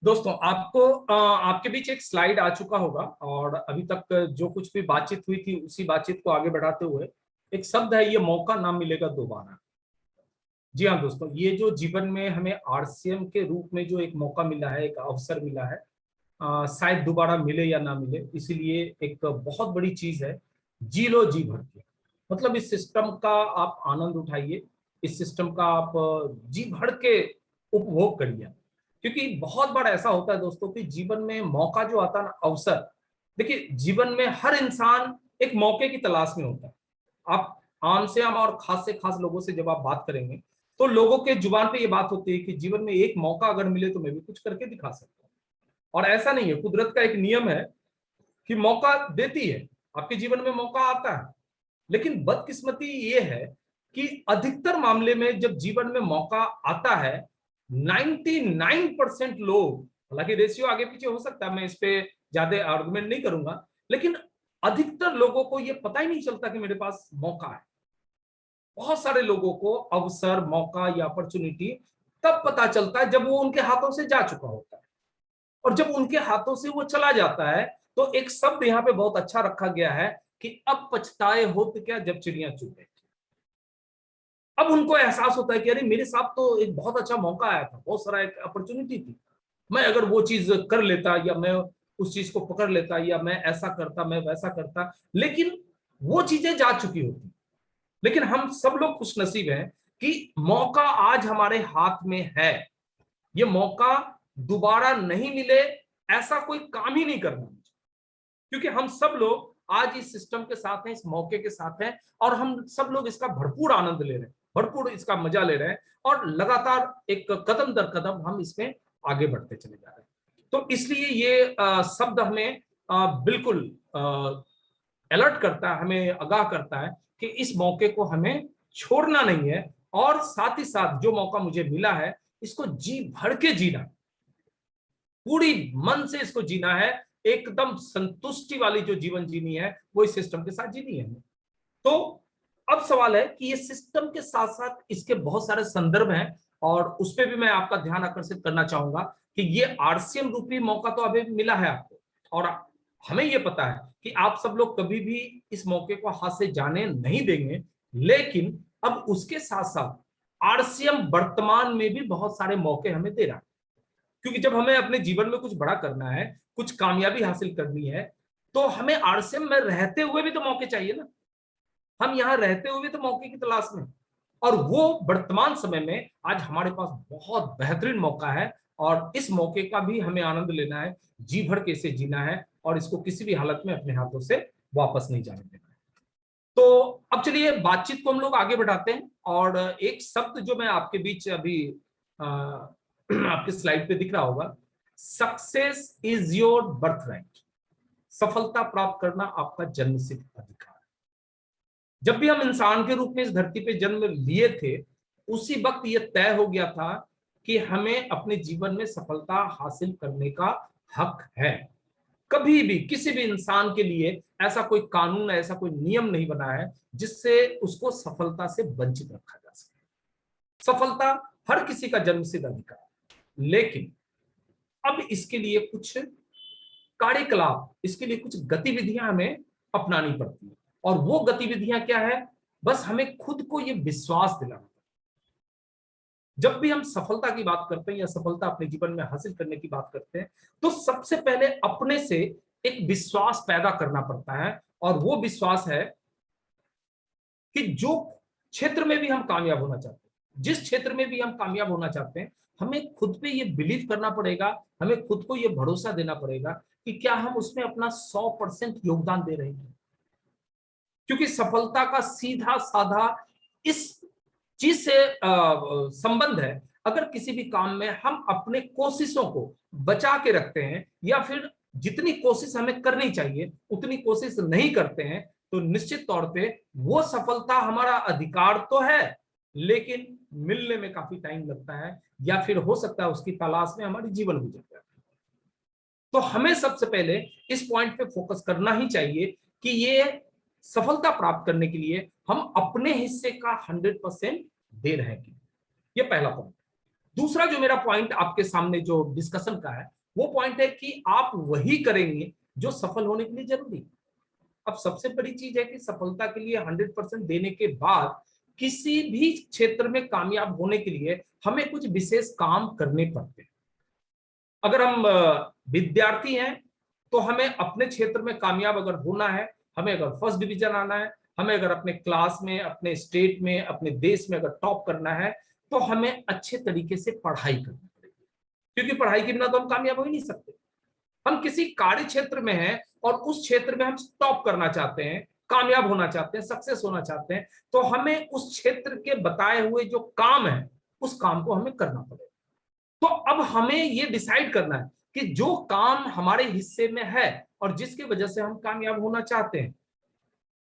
दोस्तों, आपको आपके बीच एक स्लाइड आ चुका होगा और अभी तक जो कुछ भी बातचीत हुई थी उसी बातचीत को आगे बढ़ाते हुए एक शब्द है, ये मौका ना मिलेगा दोबारा। जी हाँ दोस्तों, ये जो जीवन में हमें आरसीएम के रूप में जो एक मौका मिला है, एक अवसर मिला है, शायद दोबारा मिले या ना मिले, इसीलिए एक बहुत बड़ी चीज है। जी लो जी भर के, मतलब इस सिस्टम का आप आनंद उठाइए, इस सिस्टम का आप जी भर के उपभोग करिए। क्योंकि बहुत बार ऐसा होता है दोस्तों कि जीवन में मौका जो आता है ना, अवसर, देखिए जीवन में हर इंसान एक मौके की तलाश में होता है। आप आम से आम और खास से खास लोगों से जब आप बात करेंगे तो लोगों के जुबान पे ये बात होती है कि जीवन में एक मौका अगर मिले तो मैं भी कुछ करके दिखा सकता हूँ। और ऐसा नहीं है, कुदरत का एक नियम है कि मौका देती है, आपके जीवन में मौका आता है। लेकिन बदकिस्मती ये है कि अधिकतर मामले में जब जीवन में मौका आता है, 99% लोग, हालांकि रेशियो आगे पीछे हो सकता है, मैं इस पे ज्यादा आर्गुमेंट नहीं करूंगा, लेकिन अधिकतर लोगों को यह पता ही नहीं चलता कि मेरे पास मौका है। बहुत सारे लोगों को अवसर, मौका या अपॉर्चुनिटी तब पता चलता है जब वो उनके हाथों से जा चुका होता है। और जब उनके हाथों से वो चला जाता है तो एक शब्द यहाँ पे बहुत अच्छा रखा गया है कि अब पछताए हो तो क्या जब चिड़िया चुग गई। अब उनको एहसास होता है कि अरे मेरे साथ तो एक बहुत अच्छा मौका आया था, बहुत सारा एक अपॉर्चुनिटी थी, मैं अगर वो चीज कर लेता या मैं उस चीज को पकड़ लेता या मैं ऐसा करता, मैं वैसा करता, लेकिन वो चीजें जा चुकी होती। लेकिन हम सब लोग खुश नसीब हैं कि मौका आज हमारे हाथ में है। ये मौका दोबारा नहीं मिले ऐसा कोई काम ही नहीं करना मुझे, क्योंकि हम सब लोग आज इस सिस्टम के साथ हैं, इस मौके के साथ हैं, और हम सब लोग इसका भरपूर आनंद ले रहे हैं, भरपूर इसका मजा ले रहे हैं, और लगातार एक कदम दर कदम हम इसमें आगे बढ़ते चले जा रहे हैं। तो इसलिए ये शब्द हमें बिल्कुल अलर्ट करता है, हमें आगाह करता है कि इस मौके को हमें छोड़ना नहीं है, और साथ ही साथ जो मौका मुझे मिला है इसको जी भर के जीना, पूरी मन से इसको जीना है, एकदम संतुष्टि वाली जो जीवन जीनी है वो इस सिस्टम के साथ जीनी है। तो अब सवाल है कि ये सिस्टम के साथ साथ इसके बहुत सारे संदर्भ हैं, और उस पर भी मैं आपका ध्यान आकर्षित करना चाहूंगा कि ये आरसीएम रूपी मौका तो अभी मिला है आपको, और हमें ये पता है कि आप सब लोग कभी भी इस मौके को हाथ से जाने नहीं देंगे। लेकिन अब उसके साथ साथ आरसीएम वर्तमान में भी बहुत सारे मौके हमें दे रहा है, क्योंकि जब हमें अपने जीवन में कुछ बड़ा करना है, कुछ कामयाबी हासिल करनी है, तो हमें आरसीएम में रहते हुए भी तो मौके चाहिए ना। हम यहाँ रहते हुए तो मौके की तलाश में, और वो वर्तमान समय में आज हमारे पास बहुत बेहतरीन मौका है, और इस मौके का भी हमें आनंद लेना है, जी भर के इसे जीना है, और इसको किसी भी हालत में अपने हाथों से वापस नहीं जाने देना है। तो अब चलिए बातचीत को हम लोग आगे बढ़ाते हैं, और एक शब्द जो मैं आपके बीच अभी आपके स्लाइड पे दिख रहा होगा, success is your birth right. सफलता प्राप्त करना आपका जन्मसिद्ध अधिकार। जब भी हम इंसान के रूप में इस धरती पे जन्म लिए थे, उसी वक्त यह तय हो गया था कि हमें अपने जीवन में सफलता हासिल करने का हक है। कभी भी किसी भी इंसान के लिए ऐसा कोई कानून, ऐसा कोई नियम नहीं बना है जिससे उसको सफलता से वंचित रखा जा सके। सफलता हर किसी का जन्मसिद्ध अधिकार है। लेकिन अब इसके लिए कुछ कार्यकलाप, इसके लिए कुछ गतिविधियां हमें अपनानी पड़ती है, और वो गतिविधियां क्या है? बस हमें खुद को ये विश्वास दिलाना। जब भी हम सफलता की बात करते हैं या सफलता अपने जीवन में हासिल करने की बात करते हैं, तो सबसे पहले अपने से एक विश्वास पैदा करना पड़ता है, और वो विश्वास है कि जो क्षेत्र में भी हम कामयाब होना चाहते हैं, जिस क्षेत्र में भी हम कामयाब होना चाहते हैं, हमें खुद पे ये बिलीव करना पड़ेगा, हमें खुद को ये भरोसा देना पड़ेगा कि क्या हम उसमें अपना 100% योगदान दे रहे हैं। क्योंकि सफलता का सीधा साधा इस चीज से संबंध है, अगर किसी भी काम में हम अपने कोशिशों को बचा के रखते हैं, या फिर जितनी कोशिश हमें करनी चाहिए उतनी कोशिश नहीं करते हैं, तो निश्चित तौर पे वो सफलता हमारा अधिकार तो है, लेकिन मिलने में काफी टाइम लगता है, या फिर हो सकता है उसकी तलाश में हमारी जीवन गुजर जाए। तो हमें सबसे पहले इस पॉइंट पे फोकस करना ही चाहिए कि ये सफलता प्राप्त करने के लिए हम अपने हिस्से का 100% दे रहे हैं। ये पहला पॉइंट। दूसरा जो मेरा पॉइंट आपके सामने जो डिस्कशन का है, वो पॉइंट है कि आप वही करेंगे जो सफल होने के लिए जरूरी है। अब सबसे बड़ी चीज है कि सफलता के लिए 100% देने के बाद किसी भी क्षेत्र में कामयाब होने के लिए हमें कुछ विशेष काम करने पड़ते हैं। अगर हम विद्यार्थी हैं तो हमें अपने क्षेत्र में कामयाब अगर होना है, हमें अगर फर्स्ट डिवीजन आना है, हमें अगर अपने क्लास में, अपने स्टेट में, अपने देश में अगर टॉप करना है, तो हमें अच्छे तरीके से पढ़ाई करनी पड़ेगी, क्योंकि पढ़ाई के बिना तो हम कामयाब हो ही नहीं सकते। हम किसी कार्य क्षेत्र में हैं और उस क्षेत्र में हम टॉप करना चाहते हैं, कामयाब होना चाहते हैं, सक्सेस होना चाहते हैं, तो हमें उस क्षेत्र के बताए हुए जो काम है उस काम को हमें करना पड़ेगा। तो अब हमें ये डिसाइड करना है कि जो काम हमारे हिस्से में है और जिसकी वजह से हम कामयाब होना चाहते हैं,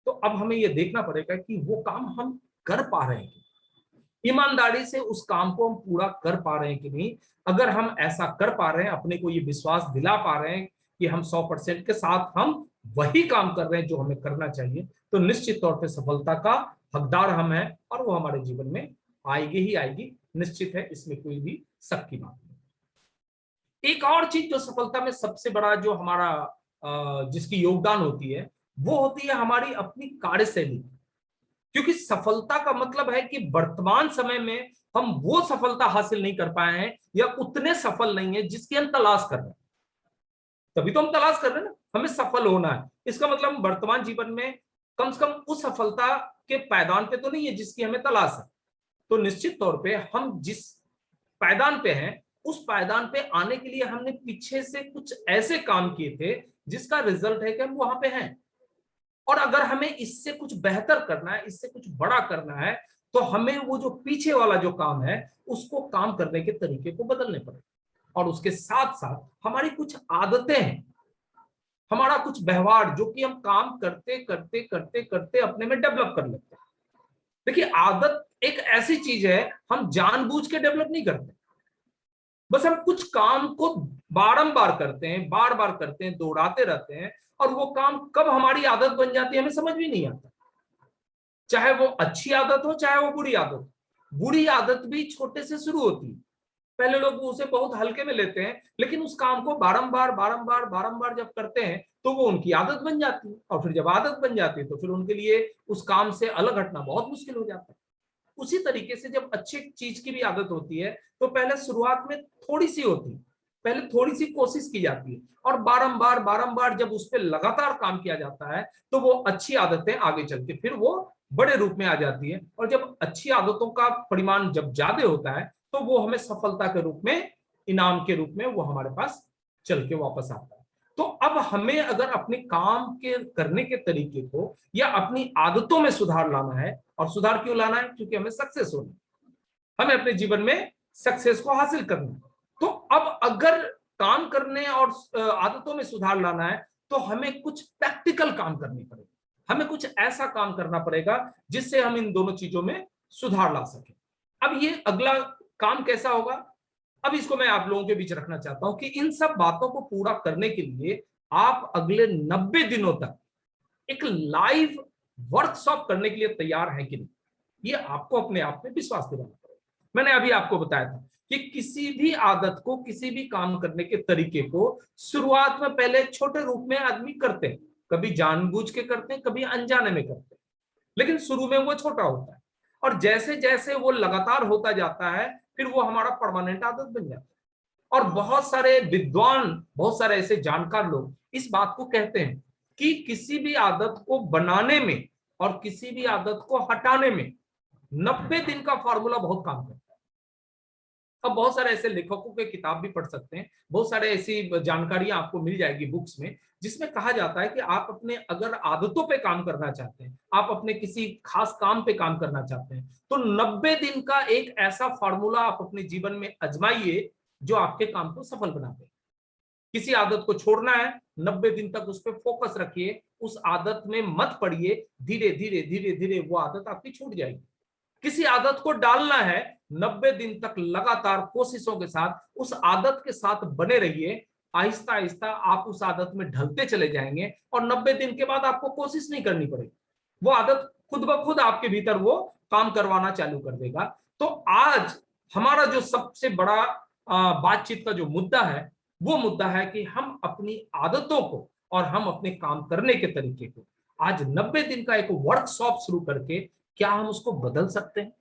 तो अब हमें ये देखना पड़ेगा कि वो काम हम कर पा रहे हैं, ईमानदारी से उस काम को हम पूरा कर पा रहे हैं कि नहीं। अगर हम ऐसा कर पा रहे हैं, अपने को ये विश्वास दिला पा रहे हैं कि हम 100% के साथ हम वही काम कर रहे हैं जो हमें करना चाहिए, तो निश्चित तौर पे सफलता का हकदार हम हैं और वो हमारे जीवन में आएगी ही आएगी, निश्चित है, इसमें कोई भी शक की बात नहीं। एक और चीज जो सफलता में सबसे बड़ा जो हमारा जिसकी योगदान होती है, वो होती है हमारी अपनी कार्यशैली। क्योंकि सफलता का मतलब है कि वर्तमान समय में हम वो सफलता हासिल नहीं कर पाए हैं या उतने सफल नहीं है जिसकी हम तलाश कर रहे हैं। तभी तो हम तलाश कर रहे हैं ना, हमें सफल होना है, इसका मतलब हम वर्तमान जीवन में कम से कम उस सफलता के पायदान पे तो नहीं है जिसकी हमें तलाश है। तो निश्चित तौर पे हम जिस पायदान पे हैं, उस पायदान पे आने के लिए हमने पीछे से कुछ ऐसे काम किए थे जिसका रिजल्ट है कि हम वहां पे हैं। और अगर हमें इससे कुछ बेहतर करना है, इससे कुछ बड़ा करना है, तो हमें वो जो पीछे वाला जो काम है उसको काम करने के तरीके को बदलने पड़ेगा। और उसके साथ साथ हमारी कुछ आदतें हैं, हमारा कुछ व्यवहार, जो कि हम काम करते करते करते करते अपने में डेवलप कर लेते हैं। देखिए, आदत एक ऐसी चीज है, हम जानबूझ के डेवलप नहीं करते, बस हम कुछ काम को बारंबार करते हैं, बार बार करते हैं, दोहराते रहते हैं, और वो काम कब हमारी आदत बन जाती है हमें समझ भी नहीं आता। चाहे वो अच्छी आदत हो, चाहे वो बुरी आदत हो। बुरी आदत भी छोटे से शुरू होती है, पहले लोग उसे बहुत हल्के में लेते हैं, लेकिन उस काम को बारंबार बारंबार बारंबार जब करते हैं तो वो उनकी आदत बन जाती है, और फिर जब आदत बन जाती है तो फिर उनके लिए उस काम से अलग हटना बहुत मुश्किल हो जाता है। उसी तरीके से जब अच्छी चीज की भी आदत होती है तो पहले शुरुआत में थोड़ी सी होती है, पहले थोड़ी सी कोशिश की जाती है, और बारंबार बारंबार जब उस पर लगातार काम किया जाता है तो वो अच्छी आदतें आगे चल के फिर वो बड़े रूप में आ जाती है। और जब अच्छी आदतों का परिमाण जब ज्यादा होता है तो वो हमें सफलता के रूप में, इनाम के रूप में वो हमारे पास चल के वापस आता है। तो अब हमें अगर अपने काम के करने के तरीके को या अपनी आदतों में सुधार लाना है, और सुधार क्यों लाना है, क्योंकि हमें सक्सेस होना है, हमें अपने जीवन में सक्सेस को हासिल करना है। तो अब अगर काम करने और आदतों में सुधार लाना है तो हमें कुछ प्रैक्टिकल काम करनी पड़ेगी, हमें कुछ ऐसा काम करना पड़ेगा जिससे हम इन दोनों चीजों में सुधार ला सकें। अब ये अगला काम कैसा होगा, अब इसको मैं आप लोगों के बीच रखना चाहता हूं कि इन सब बातों को पूरा करने के लिए आप अगले 90 दिनों तक एक लाइव वर्कशॉप करने के लिए तैयार हैं कि नहीं, ये आपको अपने आप में विश्वास दिलाना पड़ेगा। मैंने अभी आपको बताया था कि किसी भी आदत को, किसी भी काम करने के तरीके को शुरुआत में पहले छोटे रूप में आदमी करते हैं, कभी जानबूझ के करते हैं, कभी अनजाने में करते हैं, लेकिन शुरू में वो छोटा होता है, और जैसे जैसे वो लगातार होता जाता है फिर वो हमारा परमानेंट आदत बन जाता है। और बहुत सारे विद्वान, बहुत सारे ऐसे जानकार लोग इस बात को कहते हैं कि किसी भी आदत को बनाने में और किसी भी आदत को हटाने में 90 दिन का फॉर्मूला बहुत काम करता है। अब बहुत सारे ऐसे लेखकों के किताब भी पढ़ सकते हैं, बहुत सारे ऐसी जानकारियां आपको मिल जाएगी बुक्स में, जिसमें कहा जाता है कि आप अपने अगर आदतों पे काम करना चाहते हैं, आप अपने किसी खास काम पे काम करना चाहते हैं, तो 90 दिन का एक ऐसा फॉर्मूला आप अपने जीवन में आजमाइए जो आपके काम को सफल बना दे। किसी आदत को छोड़ना है, 90 दिन तक उस पर फोकस रखिए, उस आदत में मत पड़िए, धीरे धीरे धीरे धीरे वो आदत आपकी छूट जाएगी। किसी आदत को डालना है, 90 दिन तक लगातार कोशिशों के साथ उस आदत के साथ बने रहिए, आहिस्ता आहिस्ता आप उस आदत में ढलते चले जाएंगे, और 90 दिन के बाद आपको कोशिश नहीं करनी पड़ेगी, वो आदत खुद ब खुद आपके भीतर वो काम करवाना चालू कर देगा। तो आज हमारा जो सबसे बड़ा बातचीत का जो मुद्दा है, वो मुद्दा है कि हम अपनी आदतों को और हम अपने काम करने के तरीके को आज 90 दिन का एक वर्कशॉप शुरू करके क्या हम उसको बदल सकते हैं?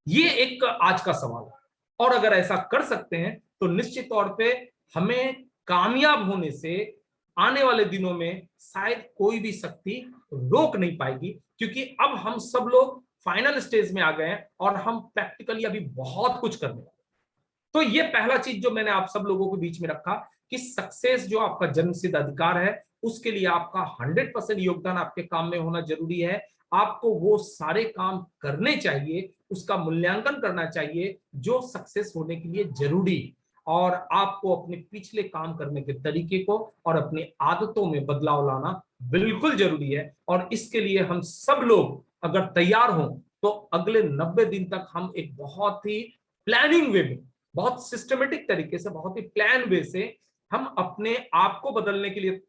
ये एक आज का सवाल है। और अगर ऐसा कर सकते हैं तो निश्चित तौर पे हमें कामयाब होने से आने वाले दिनों में शायद कोई भी शक्ति रोक नहीं पाएगी, क्योंकि अब हम सब लोग फाइनल स्टेज में आ गए हैं और हम प्रैक्टिकली अभी बहुत कुछ करने वाले हैं। तो ये पहला चीज जो मैंने आप सब लोगों के बीच में रखा कि सक्सेस जो आपका जन्मसिद्ध अधिकार है, उसके लिए आपका 100% योगदान आपके काम में होना जरूरी है। आपको वो सारे काम करने चाहिए, उसका मूल्यांकन करना चाहिए जो सक्सेस होने के लिए जरूरी है। और आपको अपने पिछले काम करने के तरीके को और अपनी आदतों में बदलाव लाना बिल्कुल जरूरी है। और इसके लिए हम सब लोग अगर तैयार हों तो अगले 90 दिन तक हम एक बहुत ही प्लानिंग वे में, बहुत सिस्टमेटिक तरीके से, बहुत ही प्लान वे से हम अपने आप को बदलने के लिए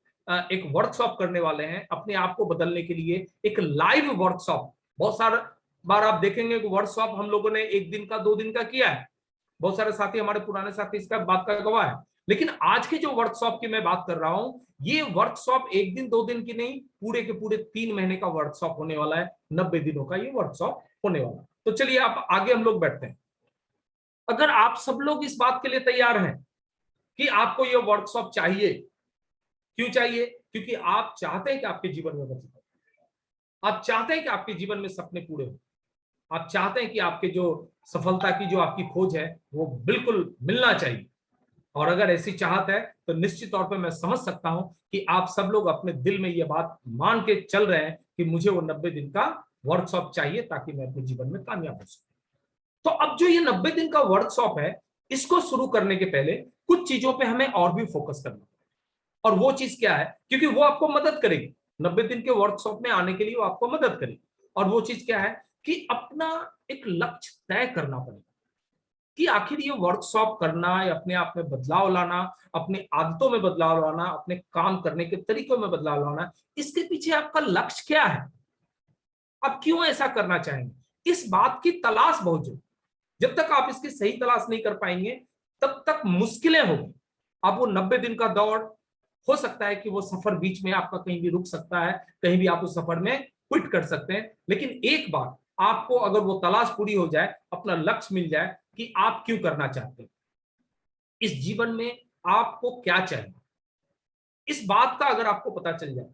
एक वर्कशॉप करने वाले हैं। अपने आप को बदलने के लिए एक लाइव वर्कशॉप, बहुत सारा बार आप देखेंगे कि वर्कशॉप हम लोगों ने 1 दिन का 2 दिन का किया है, बहुत सारे साथी, हमारे पुराने साथी इसका बात का गवाह है। लेकिन आज के जो वर्कशॉप की मैं बात कर रहा हूं, ये वर्कशॉप 1 दिन 2 दिन की नहीं, पूरे के पूरे 3 महीने का वर्कशॉप होने वाला है। 90 दिनों का ये वर्कशॉप होने वाला है। तो चलिए आप आगे हम लोग बैठते हैं। अगर आप सब लोग इस बात के लिए तैयार हैं कि आपको ये वर्कशॉप चाहिए, क्यों चाहिए? क्योंकि आप चाहते हैं कि आपके जीवन में बदलाव, आप चाहते हैं कि आपके जीवन में सपने पूरे हो, आप चाहते हैं कि आपके जो सफलता की जो आपकी खोज है वो बिल्कुल मिलना चाहिए। और अगर ऐसी चाहत है तो निश्चित तौर पे मैं समझ सकता हूं कि आप सब लोग अपने दिल में ये बात मान के चल रहे हैं कि मुझे वो 90 दिन का वर्कशॉप चाहिए ताकि मैं अपने जीवन में कामयाब हो सकूं। तो अब जो ये 90 दिन का वर्कशॉप है, इसको शुरू करने के पहले कुछ चीजों पे हमें और भी फोकस करना है। और वो चीज क्या है? क्योंकि वो आपको मदद करेगी 90 दिन के वर्कशॉप में आने के लिए, वो आपको मदद करेगी। और वो चीज क्या है कि अपना एक लक्ष्य तय करना पड़ेगा कि आखिर ये वर्कशॉप करना या अपने आप में बदलाव लाना, अपनी आदतों में बदलाव लाना, अपने काम करने के तरीकों में बदलाव लाना, इसके पीछे आपका लक्ष्य क्या है? आप क्यों ऐसा करना चाहेंगे? इस बात की तलाश बहुत जरूरी। जब तक आप इसकी सही तलाश नहीं कर पाएंगे तब तक मुश्किलें होगी। अब वो 90 दिन का दौड़, हो सकता है कि वो सफर बीच में आपका कहीं भी रुक सकता है, कहीं भी आप उस सफर में क्विट कर सकते हैं। लेकिन एक बार आपको अगर वो तलाश पूरी हो जाए, अपना लक्ष्य मिल जाए कि आप क्यों करना चाहते हैं, इस जीवन में आपको क्या चाहिए, इस बात का अगर आपको पता चल जाए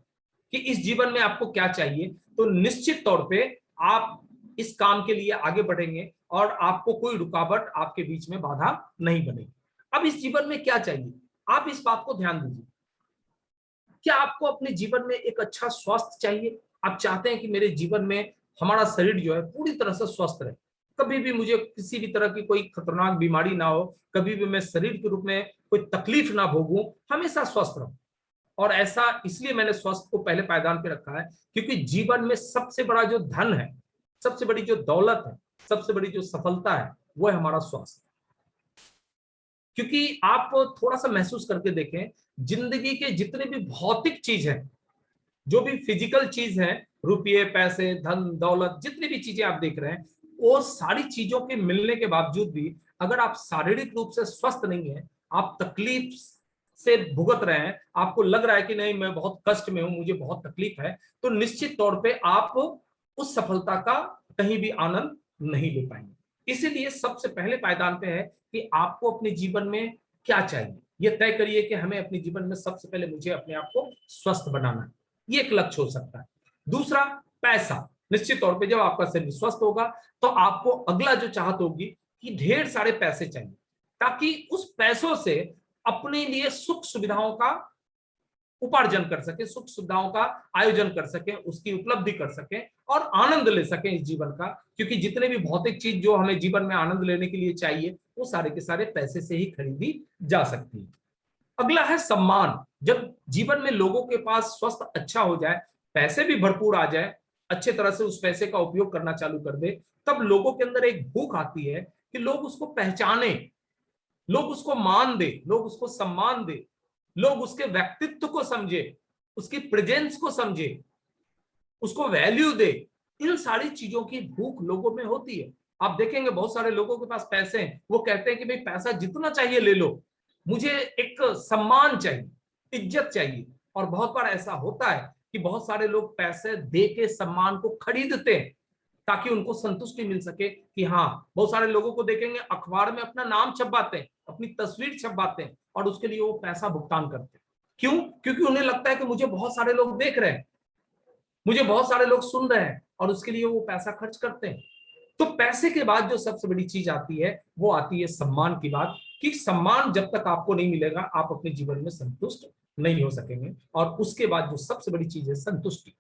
कि इस जीवन में आपको क्या चाहिए, तो निश्चित तौर पे आप इस काम के लिए आगे बढ़ेंगे और आपको कोई रुकावट, आपके बीच में बाधा नहीं बनेगी। अब इस जीवन में क्या चाहिए, आप इस बात को ध्यान दीजिए। क्या आपको अपने जीवन में एक अच्छा स्वास्थ्य चाहिए? आप चाहते हैं कि मेरे जीवन में हमारा शरीर जो है पूरी तरह से स्वस्थ रहे, कभी भी मुझे किसी भी तरह की कोई खतरनाक बीमारी ना हो, कभी भी मैं शरीर के रूप में कोई तकलीफ ना भोगूं, हमेशा स्वस्थ रहूं। और ऐसा इसलिए मैंने स्वास्थ्य को पहले पायदान पे रखा है क्योंकि जीवन में सबसे बड़ा जो धन है, सबसे बड़ी जो दौलत है, सबसे बड़ी जो सफलता है, वो है हमारा स्वास्थ्य। क्योंकि आप थोड़ा सा महसूस करके देखें, जिंदगी के जितने भी भौतिक चीज हैं, जो भी फिजिकल चीज है, रुपये, पैसे, धन दौलत, जितनी भी चीजें आप देख रहे हैं, वो सारी चीजों के मिलने के बावजूद भी अगर आप शारीरिक रूप से स्वस्थ नहीं है, आप तकलीफ से भुगत रहे हैं, आपको लग रहा है कि नहीं मैं बहुत कष्ट में हूं, मुझे बहुत तकलीफ है, तो निश्चित तौर पे आप उस सफलता का कहीं भी आनंद नहीं ले पाएंगे। इसीलिए सबसे पहले पायदान पे है कि आपको अपने जीवन में क्या चाहिए, ये तय करिए कि हमें अपने जीवन में सबसे पहले मुझे अपने आप को स्वस्थ बनाना है। ये एक लक्ष्य हो सकता है। दूसरा, पैसा। निश्चित तौर पे जब आपका शरीर स्वस्थ होगा तो आपको अगला जो चाहत होगी कि ढेर सारे पैसे चाहिए, ताकि उस पैसों से अपने लिए सुख सुविधाओं का उपार्जन कर सके, सुख सुविधाओं का आयोजन कर सके, उसकी उपलब्धि कर सके और आनंद ले सके इस जीवन का। क्योंकि जितने भी भौतिक चीज जो हमें जीवन में आनंद लेने के लिए चाहिए, वो सारे के सारे पैसे से ही खरीदी जा सकती है। अगला है सम्मान। जब जीवन में लोगों के पास स्वस्थ अच्छा हो जाए, पैसे भी भरपूर आ जाए, अच्छे तरह से उस पैसे का उपयोग करना चालू कर दे, तब लोगों के अंदर एक भूख आती है कि लोग उसको पहचाने, लोग उसको मान दे, लोग उसको सम्मान दे, लोग उसके व्यक्तित्व को समझे, उसकी प्रेजेंस को समझे, उसको वैल्यू दे। इन सारी चीजों की भूख लोगों में होती है। आप देखेंगे बहुत सारे लोगों के पास पैसे हैं, वो कहते हैं कि भाई पैसा जितना चाहिए ले लो, मुझे एक सम्मान चाहिए, इज्जत चाहिए। और बहुत बार ऐसा होता है कि बहुत सारे लोग पैसे दे के सम्मान को खरीदते हैं ताकि उनको संतुष्टि मिल सके कि हाँ, बहुत सारे लोगों को देखेंगे अखबार में अपना नाम छपवाते हैं, अपनी तस्वीर छपवाते हैं और उसके लिए वो पैसा भुगतान करते हैं। क्यों? क्योंकि उन्हें लगता है कि मुझे बहुत सारे लोग देख रहे हैं, मुझे बहुत सारे लोग सुन रहे हैं, और उसके लिए वो पैसा खर्च करते हैं। तो पैसे के बाद जो सबसे बड़ी चीज आती है वो आती है सम्मान की बात, कि सम्मान जब तक आपको नहीं मिलेगा आप अपने जीवन में संतुष्ट नहीं हो सकेंगे। और उसके बाद जो सबसे बड़ी चीज है संतुष्टि,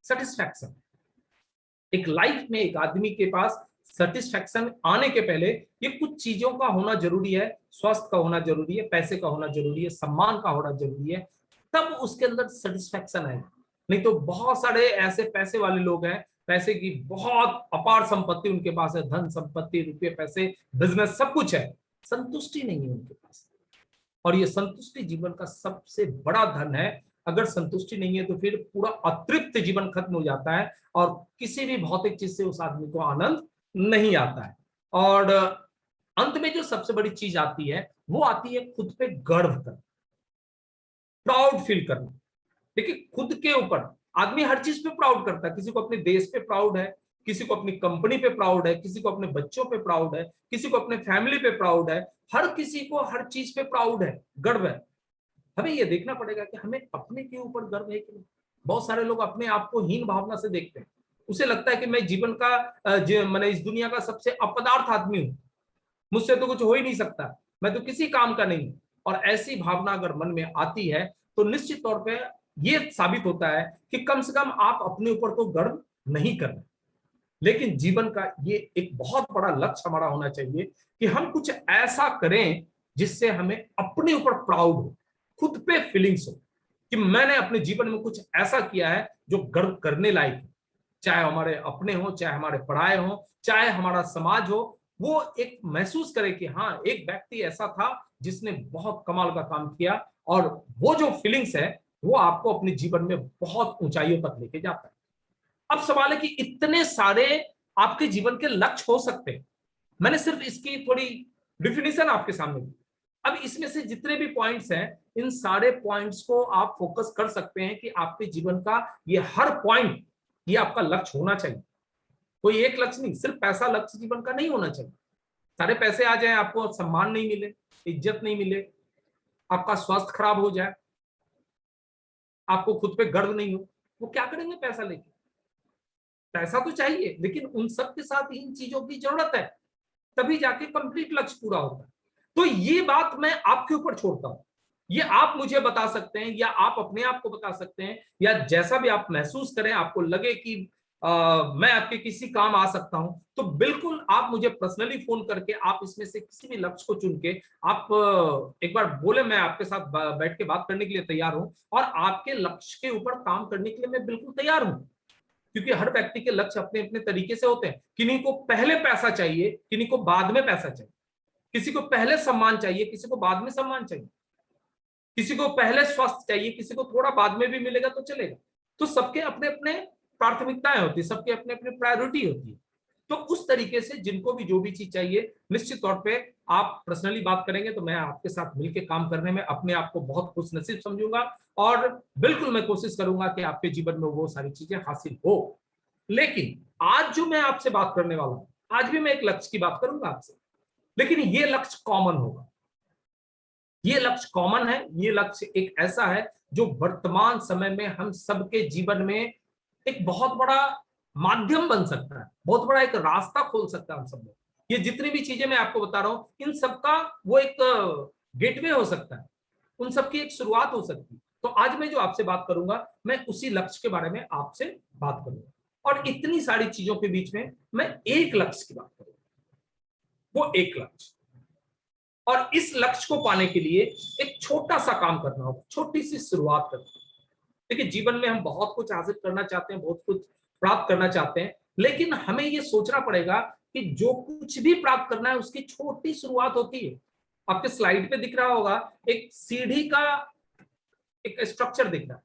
सेटिस्फैक्शन। एक लाइफ में एक आदमी के पास सेटिस्फैक्शन आने के पहले ये कुछ चीजों का होना जरूरी है, स्वास्थ्य का होना जरूरी है, पैसे का होना जरूरी है, सम्मान का होना जरूरी है, तब उसके अंदर सेटिस्फैक्शन आएगा। नहीं तो बहुत सारे ऐसे पैसे वाले लोग हैं, पैसे की बहुत अपार संपत्ति उनके पास है, धन संपत्ति, रुपये, पैसे, बिजनेस, सब कुछ है, संतुष्टि नहीं है उनके पास। और ये संतुष्टि जीवन का सबसे बड़ा धन है। अगर संतुष्टि नहीं है तो फिर पूरा अतृप्त जीवन खत्म हो जाता है और किसी भी भौतिक चीज से उस आदमी को आनंद नहीं आता है। और अंत में जो सबसे बड़ी चीज आती है वो आती है खुद पे गर्व करना, प्राउड फील करना। देखिए, खुद के ऊपर आदमी हर चीज पे प्राउड करता है। किसी को अपने देश पे प्राउड है, किसी को अपनी कंपनी पे प्राउड है, किसी को अपने बच्चों पे प्राउड है, किसी को अपने फैमिली पे प्राउड है। हर किसी को हर चीज पे प्राउड है, गर्व है। हमें यह देखना पड़ेगा कि हमें अपने के ऊपर गर्व है कि नहीं। बहुत सारे लोग अपने आप को हीन भावना से देखते हैं, उसे लगता है कि मैं जीवन का मैंने इस दुनिया का सबसे अपदार्थ आदमी हूं, मुझसे तो कुछ हो ही नहीं सकता, मैं तो किसी काम का नहीं हूं। और ऐसी भावना अगर मन में आती है तो निश्चित तौर पे ये साबित होता है कि कम से कम आप अपने ऊपर तो गर्व नहीं कर रहे। लेकिन जीवन का ये एक बहुत बड़ा लक्ष्य हमारा होना चाहिए कि हम कुछ ऐसा करें जिससे हमें अपने ऊपर प्राउड हो, खुद पे फीलिंग्स हो कि मैंने अपने जीवन में कुछ ऐसा किया है जो गर्व करने लायक है। चाहे हमारे अपने हो, चाहे हमारे पराये हो, चाहे हमारा समाज हो, वो एक महसूस करे कि हाँ, एक व्यक्ति ऐसा था जिसने बहुत कमाल का काम किया। और वो जो फीलिंग्स है वो आपको अपने जीवन में बहुत ऊंचाइयों तक लेके जाता है। अब सवाल है कि इतने सारे आपके जीवन के लक्ष्य हो सकते हैं, मैंने सिर्फ इसकी थोड़ी डिफिनेशन आपके सामने दी। अब इसमें से जितने भी पॉइंट्स हैं, इन सारे पॉइंट्स को आप फोकस कर सकते हैं कि आपके जीवन का ये हर पॉइंट, ये आपका लक्ष्य होना चाहिए। कोई एक लक्ष्य नहीं, सिर्फ पैसा लक्ष्य जीवन का नहीं होना चाहिए। सारे पैसे आ जाए, आपको सम्मान नहीं मिले, इज्जत नहीं मिले, आपका स्वास्थ्य खराब हो जाए, आपको खुद पे गर्व नहीं हो, वो क्या करेंगे पैसा लेके? पैसा तो चाहिए, लेकिन उन सब के साथ इन चीजों की जरूरत है, तभी जाके कंप्लीट लक्ष्य पूरा होता है। तो ये बात मैं आपके ऊपर छोड़ता हूं, ये आप मुझे बता सकते हैं या आप अपने आप को बता सकते हैं, या जैसा भी आप महसूस करें, आपको लगे कि मैं आपके किसी काम आ सकता हूं, तो बिल्कुल आप मुझे पर्सनली फोन करके आप इसमें से किसी भी लक्ष्य को चुन के आप एक बार बोले, मैं आपके साथ बैठ के बात करने के लिए तैयार हूं और आपके लक्ष्य के ऊपर काम करने के लिए मैं बिल्कुल तैयार हूं। क्योंकि हर व्यक्ति के लक्ष्य अपने अपने तरीके से होते हैं। किन्हीं को पहले पैसा चाहिए, किन्हीं को बाद में पैसा चाहिए, किसी को पहले सम्मान चाहिए, किसी को बाद में सम्मान चाहिए, किसी को पहले स्वास्थ्य चाहिए, किसी को थोड़ा बाद में भी मिलेगा तो चलेगा। तो सबके अपने अपने प्राथमिकताएं होती है, सबके अपने अपने प्रायोरिटी होती है। तो उस तरीके से जिनको भी जो भी चीज चाहिए, निश्चित तौर पे आप पर्सनली बात करेंगे तो मैं आपके साथ मिलकर काम करने में अपने आप को बहुत खुश नसीब समझूंगा। और बिल्कुल मैं कोशिश करूंगा कि आपके जीवन में वो सारी चीजें हासिल हो। लेकिन आज जो मैं आपसे बात करने वाला हूं, आज भी मैं एक लक्ष्य की बात करूंगा आपसे, लेकिन ये लक्ष्य कॉमन होगा। ये लक्ष्य कॉमन है, ये लक्ष्य एक ऐसा है जो वर्तमान समय में हम सबके जीवन में एक बहुत बड़ा माध्यम बन सकता है, बहुत बड़ा एक रास्ता खोल सकता है हम सब में। ये जितनी भी चीजें मैं आपको बता रहा हूं, इन सबका वो एक गेटवे हो सकता है, उन सबकी एक शुरुआत हो सकती है। तो आज मैं जो आपसे बात करूंगा, मैं उसी लक्ष्य के बारे में आपसे बात करूंगा। और इतनी सारी चीजों के बीच में मैं एक लक्ष्य की बात करूंगा, वो एक लक्ष्य। और इस लक्ष्य को पाने के लिए एक छोटा सा काम करना होगा, छोटी सी शुरुआत करना होगा। देखिए, जीवन में हम बहुत कुछ हासिल करना चाहते हैं, बहुत कुछ प्राप्त करना चाहते हैं, लेकिन हमें यह सोचना पड़ेगा कि जो कुछ भी प्राप्त करना है उसकी छोटी शुरुआत होती है। आपके स्लाइड पे दिख रहा होगा, एक सीढ़ी का एक स्ट्रक्चर दिख रहा है।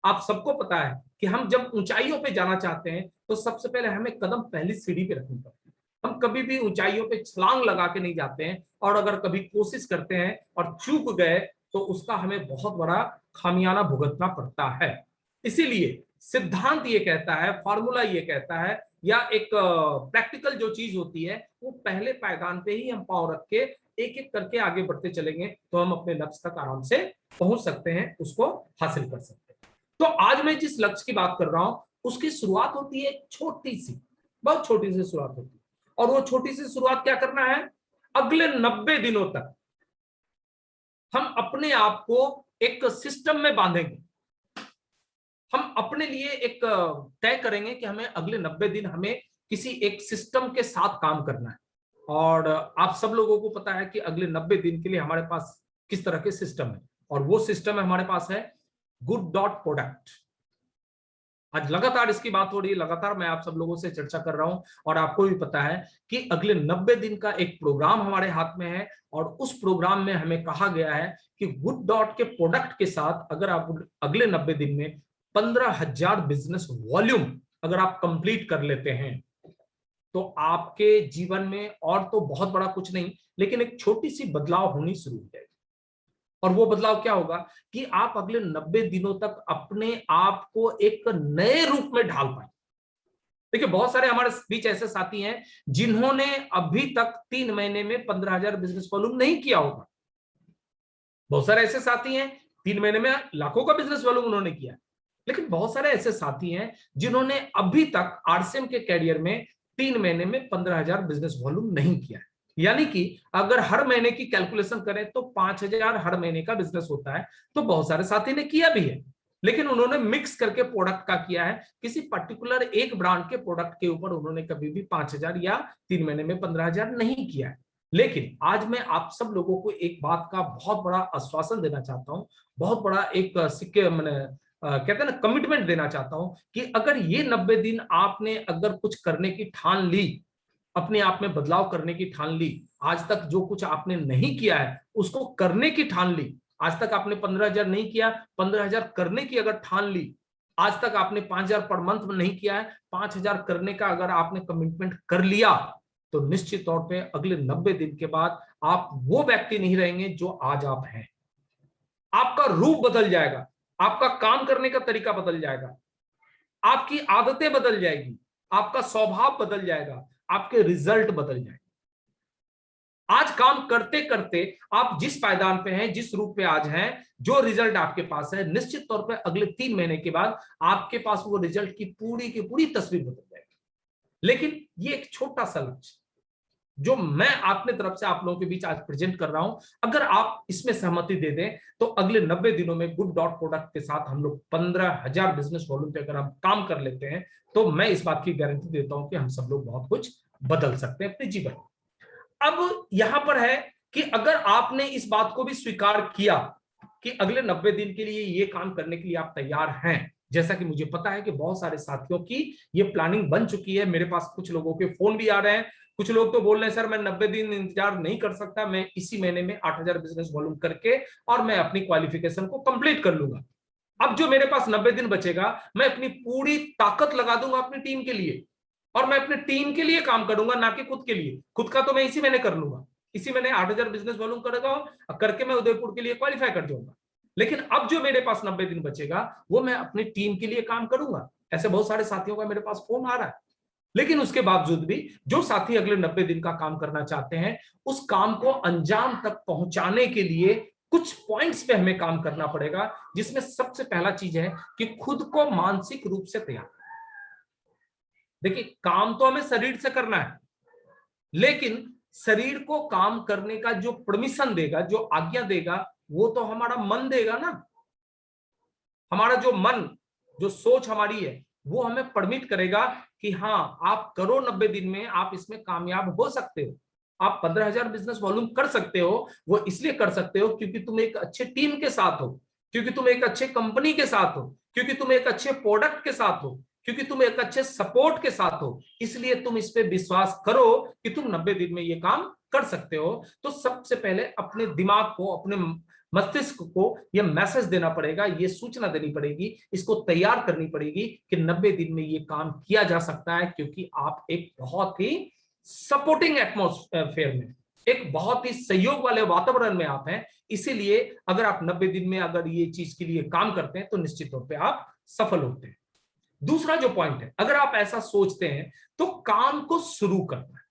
आप सबको पता है कि हम जब ऊंचाइयों पे जाना चाहते हैं तो सबसे पहले हमें कदम पहली सीढ़ी पे रखनी पड़ती है। हम कभी भी ऊंचाइयों पे छलांग लगा के नहीं जाते हैं, और अगर कभी कोशिश करते हैं और चूक गए तो उसका हमें बहुत बड़ा खामियाना भुगतना पड़ता है। इसीलिए सिद्धांत ये कहता है, फॉर्मूला ये कहता है, या एक प्रैक्टिकल जो चीज होती है, वो पहले पायदान पे ही हम पांव रख के एक एक करके आगे बढ़ते चलेंगे तो हम अपने लक्ष्य तक आराम से पहुंच सकते हैं, उसको हासिल कर सकते हैं। तो आज मैं जिस लक्ष्य की बात कर रहा हूं उसकी शुरुआत होती है छोटी सी, बहुत छोटी सी शुरुआत होती है। और वो छोटी सी शुरुआत क्या करना है, अगले 90 दिनों तक हम अपने आप को एक सिस्टम में बांधेंगे। हम अपने लिए एक तय करेंगे कि हमें अगले 90 दिन हमें किसी एक सिस्टम के साथ काम करना है। और आप सब लोगों को पता है कि अगले 90 दिन के लिए हमारे पास किस तरह के सिस्टम है, और वो सिस्टम है हमारे पास है गुड डॉट प्रोडक्ट। आज लगातार इसकी बात हो रही है, लगातार मैं आप सब लोगों से चर्चा कर रहा हूं, और आपको भी पता है कि अगले 90 दिन का एक प्रोग्राम हमारे हाथ में है, और उस प्रोग्राम में हमें कहा गया है कि गुड डॉट के प्रोडक्ट के साथ अगर आप अगले 90 दिन में 15,000 बिजनेस वॉल्यूम अगर आप कंप्लीट कर लेते हैं तो आपके जीवन में और तो बहुत बड़ा कुछ नहीं, लेकिन एक छोटी सी बदलाव होनी शुरू हो जाएगी। और वो बदलाव क्या होगा कि आप अगले 90 दिनों तक अपने आप को एक नए रूप में ढाल पाए। देखिए, बहुत सारे हमारे बीच ऐसे साथी हैं जिन्होंने अभी तक 3 महीने में 15,000 बिजनेस वॉल्यूम नहीं किया होगा। बहुत सारे ऐसे साथी हैं 3 महीने में लाखों का बिजनेस वॉल्यूम उन्होंने किया। लेकिन बहुत सारे ऐसे साथी हैं जिन्होंने अभी तक आरसीएम के कैरियर में 3 महीने में 15,000 बिजनेस वॉल्यूम नहीं किया है। यानी कि अगर हर महीने की कैलकुलेशन करें तो 5,000 हर महीने का बिजनेस होता है। तो बहुत सारे साथी ने किया भी है, लेकिन उन्होंने मिक्स करके प्रोडक्ट का किया है। किसी पर्टिकुलर एक ब्रांड के प्रोडक्ट के ऊपर उन्होंने कभी भी 5,000 या 3 महीने में 15,000 नहीं किया है। लेकिन आज मैं आप सब लोगों को एक बात का बहुत बड़ा आश्वासन देना चाहता हूं, बहुत बड़ा एक सिक्के मैंने कहते हैं ना कमिटमेंट देना चाहता हूं कि अगर ये 90 दिन आपने अगर कुछ करने की ठान ली, अपने आप में बदलाव करने की ठान ली, आज तक जो कुछ आपने नहीं किया है उसको करने की ठान ली, आज तक आपने 15,000 नहीं किया, 15,000 करने की अगर ठान ली, आज तक आपने 5,000 पर मंथ में नहीं किया है, 5,000 करने का अगर आपने कमिटमेंट कर लिया, तो निश्चित तौर पे अगले 90 दिन के बाद आप वो व्यक्ति नहीं रहेंगे जो आज आप हैं। आपका रूप बदल जाएगा, आपका काम करने का तरीका बदल जाएगा, आपकी आदतें बदल जाएगी, आपका स्वभाव बदल जाएगा, आपके रिजल्ट बदल जाएंगे। आज काम करते करते आप जिस पायदान पे हैं, जिस रूप पे आज हैं, जो रिजल्ट आपके पास है, निश्चित तौर पे अगले 3 महीने के बाद आपके पास वो रिजल्ट की पूरी तस्वीर बदल जाएगी। लेकिन ये एक छोटा सा लक्ष्य जो मैं अपने तरफ से आप लोगों के बीच आज प्रेजेंट कर रहा हूं, अगर आप इसमें सहमति दे दें तो अगले 90 दिनों में गुड डॉट प्रोडक्ट के साथ हम लोग 15,000 बिजनेस वॉल्यूम पे अगर हम काम कर लेते हैं तो मैं इस बात की गारंटी देता हूं कि हम सब लोग बहुत कुछ बदल सकते हैं अपने जीवन में। अब यहां पर है कि अगर आपने इस बात को भी स्वीकार किया कि अगले 90 दिन के लिए ये काम करने के लिए आप तैयार हैं, जैसा कि मुझे पता है कि बहुत सारे साथियों की ये प्लानिंग बन चुकी है, मेरे पास कुछ लोगों के फोन भी आ रहे हैं, कुछ लोग तो बोल रहे हैं सर मैं 90 दिन इंतजार नहीं कर सकता, मैं इसी महीने में 8,000 बिजनेस वॉल्यूम करके और मैं अपनी क्वालिफिकेशन को कंप्लीट कर लूंगा। अब जो मेरे पास 90 दिन बचेगा मैं अपनी पूरी ताकत लगा दूंगा अपनी टीम के लिए, और मैं अपने टीम के लिए काम करूंगा, ना कि खुद के लिए। खुद का तो मैं इसी महीने कर लूंगा, इसी महीने 8,000 बिजनेस वॉल्यूम करेगा करके मैं उदयपुर के लिए क्वालिफाई कर जाऊंगा। लेकिन अब जो मेरे पास 90 दिन बचेगा वो मैं अपनी टीम के लिए काम करूंगा। ऐसे बहुत सारे साथियों का मेरे पास फोन आ रहा है। लेकिन उसके बावजूद भी जो साथी अगले 90 दिन का काम करना चाहते हैं, उस काम को अंजाम तक पहुंचाने के लिए कुछ पॉइंट्स पे हमें काम करना पड़ेगा, जिसमें सबसे पहला चीज है कि खुद को मानसिक रूप से तैयार। देखिए, काम तो हमें शरीर से करना है, लेकिन शरीर को काम करने का जो परमिशन देगा, जो आज्ञा देगा, वो तो हमारा मन देगा ना। हमारा जो मन, जो सोच हमारी है, वो हमें परमिट करेगा कि हाँ आप करो, 90 दिन में आप इसमें कामयाब हो सकते हो, आप 15,000 बिजनेस वॉल्यूम कर सकते हो। वो इसलिए कर सकते हो क्योंकि तुम एक अच्छे टीम के साथ हो, क्योंकि तुम एक अच्छे कंपनी के साथ हो, क्योंकि तुम एक अच्छे प्रोडक्ट के साथ हो, क्योंकि तुम एक अच्छे सपोर्ट के साथ हो। इसलिए तुम इस पे विश्वास करो कि तुम 90 दिन में ये काम कर सकते हो। तो सबसे पहले अपने दिमाग को, अपने मस्तिष्क को यह मैसेज देना पड़ेगा, ये सूचना देनी पड़ेगी, इसको तैयार करनी पड़ेगी कि 90 दिन में ये काम किया जा सकता है, क्योंकि आप एक बहुत ही सपोर्टिंग एटमॉस्फेयर में, एक बहुत ही सहयोग वाले वातावरण में आप हैं। इसीलिए अगर आप 90 दिन में अगर ये चीज के लिए काम करते हैं तो निश्चित तौर पे आप सफल होते हैं। दूसरा जो पॉइंट है, अगर आप ऐसा सोचते हैं तो काम को शुरू करना है।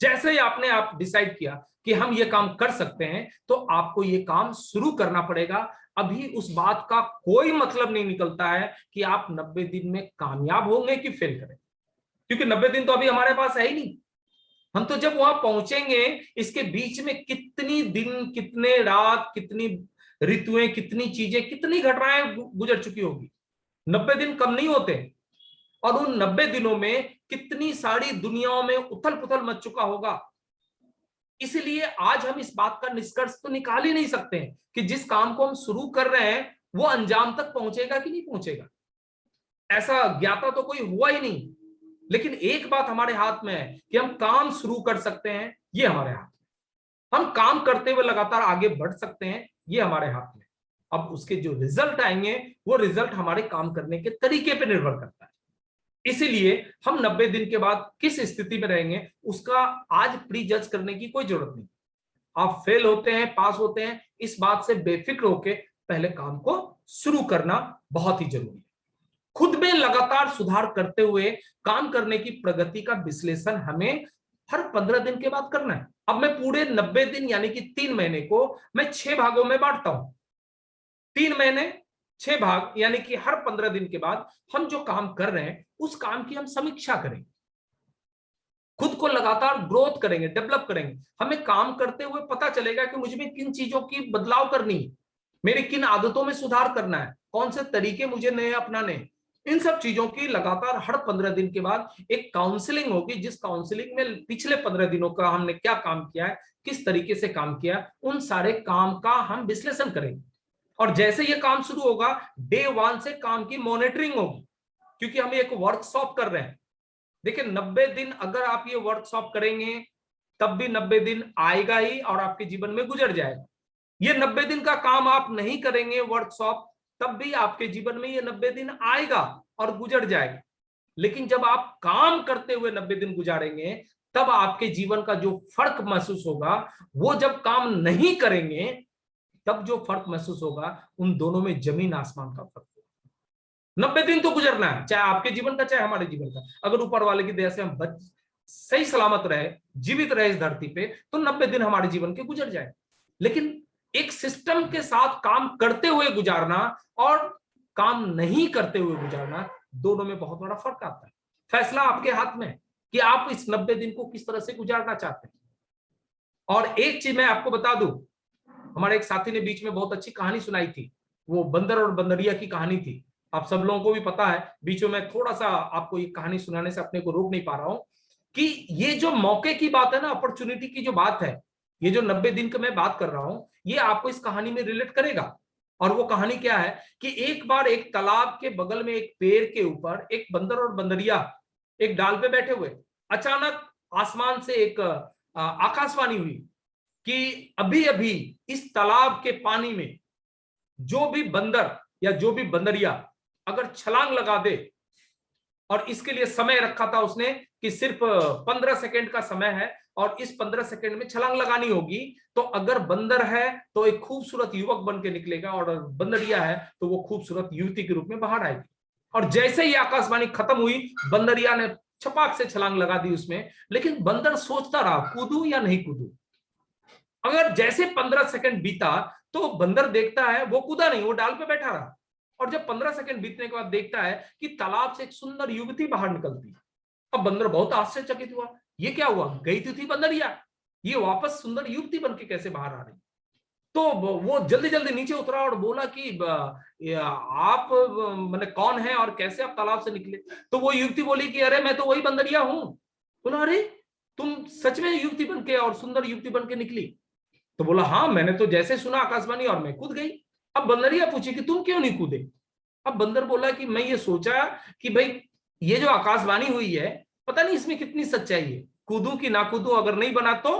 जैसे ही आपने आप डिसाइड किया कि हम ये काम कर सकते हैं, तो आपको ये काम शुरू करना पड़ेगा। अभी उस बात का कोई मतलब नहीं निकलता है कि आप 90 दिन में कामयाब होंगे कि फेल करें, क्योंकि 90 दिन तो अभी हमारे पास है ही नहीं। हम तो जब वहां पहुंचेंगे, इसके बीच में कितनी दिन, कितने रात, कितनी ऋतुएं, कितनी चीजें, कितनी घटनाएं गुजर चुकी होगी। 90 दिन कम नहीं होते, और उन 90 दिनों में कितनी सारी दुनियाओं में उथल पुथल मच चुका होगा। इसलिए आज हम इस बात का निष्कर्ष तो निकाल ही नहीं सकते कि जिस काम को हम शुरू कर रहे हैं वो अंजाम तक पहुंचेगा कि नहीं पहुंचेगा, ऐसा ज्ञाता तो कोई हुआ ही नहीं। लेकिन एक बात हमारे हाथ में है कि हम काम शुरू कर सकते हैं, ये हमारे हाथ में। हम काम करते हुए लगातार आगे बढ़ सकते हैं, ये हमारे हाथ में। अब उसके जो रिजल्ट आएंगे, वो रिजल्ट हमारे काम करने के तरीके पर निर्भर करता है। इसीलिए हम 90 दिन के बाद किस स्थिति में रहेंगे, उसका आज प्री जज करने की कोई जरूरत नहीं। आप फेल होते हैं, पास होते हैं, इस बात से बेफिक्र होकर पहले काम को शुरू करना बहुत ही जरूरी है। खुद में लगातार सुधार करते हुए काम करने की प्रगति का विश्लेषण हमें हर 15 दिन के बाद करना है। अब मैं पूरे 90 दिन यानी कि 3 महीने को मैं 6 भागों में बांटता हूं। 3 महीने 6 भाग, यानी कि हर 15 दिन के बाद हम जो काम कर रहे हैं उस काम की हम समीक्षा करेंगे, खुद को लगातार ग्रोथ करेंगे, डेवलप करेंगे। हमें काम करते हुए पता चलेगा कि मुझे में किन चीजों की बदलाव करनी है, मेरी किन आदतों में सुधार करना है, कौन से तरीके मुझे नए अपनाने हैं। इन सब चीजों की लगातार हर 15 दिन के बाद एक काउंसलिंग होगी, जिस काउंसलिंग में पिछले 15 दिनों का हमने क्या काम किया है, किस तरीके से काम किया, उन सारे काम का हम विश्लेषण करेंगे। और जैसे ये काम शुरू होगा, डे 1 से काम की मॉनिटरिंग होगी, क्योंकि हम एक वर्कशॉप कर रहे हैं। देखिए 90 दिन अगर आप ये वर्कशॉप करेंगे तब भी 90 दिन आएगा ही और आपके जीवन में गुजर जाएगा। ये 90 दिन का काम आप नहीं करेंगे वर्कशॉप, तब भी आपके जीवन में ये 90 दिन आएगा और गुजर जाएगा। लेकिन जब आप काम करते हुए 90 दिन गुजारेंगे, तब आपके जीवन का जो फर्क महसूस होगा, वो जब काम नहीं करेंगे तब जो फर्क महसूस होगा, उन दोनों में जमीन आसमान का फर्क होगा। 90 दिन तो गुजरना है, चाहे आपके जीवन का चाहे हमारे जीवन का। अगर ऊपर वाले की दया से हम सही सलामत रहे, जीवित रहे इस धरती पे, तो 90 दिन हमारे जीवन के गुजर जाए। लेकिन एक सिस्टम के साथ काम करते हुए गुजारना और काम नहीं करते हुए गुजारना, दोनों में बहुत बड़ा फर्क आता है। फैसला आपके हाथ में कि आप इस 90 दिन को किस तरह से गुजारना चाहते हैं। और एक चीज मैं आपको बता दूं, हमारे एक साथी ने बीच में बहुत अच्छी कहानी सुनाई थी, वो बंदर और बंदरिया की कहानी थी। आप सब लोगों को भी पता है, बीच में मैं थोड़ा सा आपको ये कहानी सुनाने से अपने को रोक नहीं पा रहा हूं कि ये जो मौके की बात है ना, अपॉर्चुनिटी की जो बात है, ये जो 90 दिन की मैं बात कर रहा हूं, ये आपको इस कहानी में रिलेट करेगा। और वो कहानी क्या है कि एक बार एक तालाब के बगल में एक पेड़ के ऊपर एक बंदर और बंदरिया एक डाल पे बैठे हुए, अचानक आसमान से एक आकाशवाणी हुई कि अभी अभी इस तालाब के पानी में जो भी बंदर या जो भी बंदरिया अगर छलांग लगा दे, और इसके लिए समय रखा था उसने कि सिर्फ 15 सेकंड का समय है और इस 15 सेकंड में छलांग लगानी होगी, तो अगर बंदर है तो एक खूबसूरत युवक बन के निकलेगा और बंदरिया है तो वो खूबसूरत युवती के रूप में बाहर आएगी। और जैसे ही आकाशवाणी खत्म हुई, बंदरिया ने छपाक से छलांग लगा दी उसमें। लेकिन बंदर सोचता रहा, कूदूं या नहीं कूदूं। अगर जैसे 15 सेकंड बीता तो बंदर देखता है वो कूदा नहीं, वो डाल पे बैठा रहा। और जब 15 सेकंड बीतने के बाद देखता है कि तालाब से एक सुंदर युवती बाहर निकलती है। अब बंदर बहुत आश्चर्यचकित हुआ, ये क्या हुआ, गई तो थी बंदरिया, ये वापस सुंदर युवती बन के कैसे बाहर आ रही। तो वो जल्दी जल्दी नीचे उतरा और बोला कि आप मैंने कौन है और कैसे आप तालाब से निकले। तो वो युवती बोली कि अरे मैं तो वही बंदरिया हूं। बोला अरे तुम सच में युवती बन के और सुंदर युवती बन के निकली। तो बोला हाँ, मैंने तो जैसे सुना आकाशवाणी और मैं कूद गई। अब बंदरिया पूछी कि तुम क्यों नहीं कूदे। अब बंदर बोला कि मैं ये सोचा कि भाई ये जो आकाशवाणी हुई है, पता नहीं इसमें कितनी सच्चाई है, कूदूं कि ना कूदूं, अगर नहीं बना तो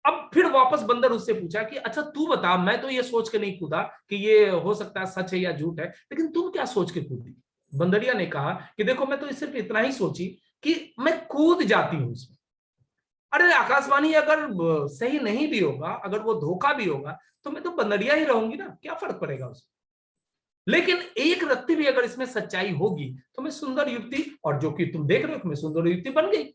अब फिर वापस बंदर उससे पूछा कि अच्छा तू बता, मैं तो ये सोच के नहीं कूदा कि ये हो सकता है सच है या झूठ है, लेकिन तुम क्या सोच के कूदी? बंदरिया ने कहा कि देखो मैं तो सिर्फ इतना ही सोची कि मैं कूद जाती हूं उसमें। अरे आकाशवाणी अगर सही नहीं भी होगा, अगर वो धोखा भी होगा, तो मैं तो बंदरिया ही रहूंगी ना, क्या फर्क पड़ेगा उसमें। लेकिन एक रत्ती भी अगर इसमें सच्चाई होगी तो मैं सुंदर युवती, और जो कि तुम देख रहे हो मैं सुंदर युवती बन गई।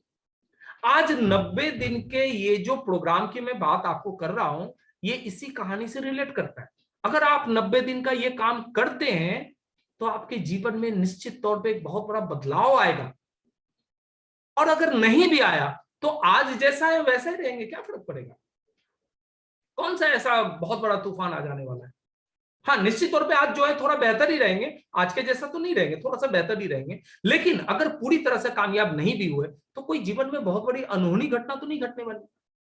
आज 90 दिन के ये जो प्रोग्राम की मैं बात आपको कर रहा हूं, ये इसी कहानी से रिलेट करता है। अगर आप 90 दिन का ये काम करते हैं तो आपके जीवन में निश्चित तौर पे एक बहुत बड़ा बदलाव आएगा। और अगर नहीं भी आया तो आज जैसा है वैसा ही रहेंगे, क्या फर्क पड़ेगा? कौन सा ऐसा बहुत बड़ा तूफान आ जाने वाला है? हाँ, निश्चित तौर पे आज जो है थोड़ा बेहतर ही रहेंगे, आज के जैसा तो नहीं रहेंगे, थोड़ा सा बेहतर ही रहेंगे। लेकिन अगर पूरी तरह से कामयाब नहीं भी हुए तो कोई जीवन में बहुत बड़ी अनहोनी घटना तो नहीं घटने वाली।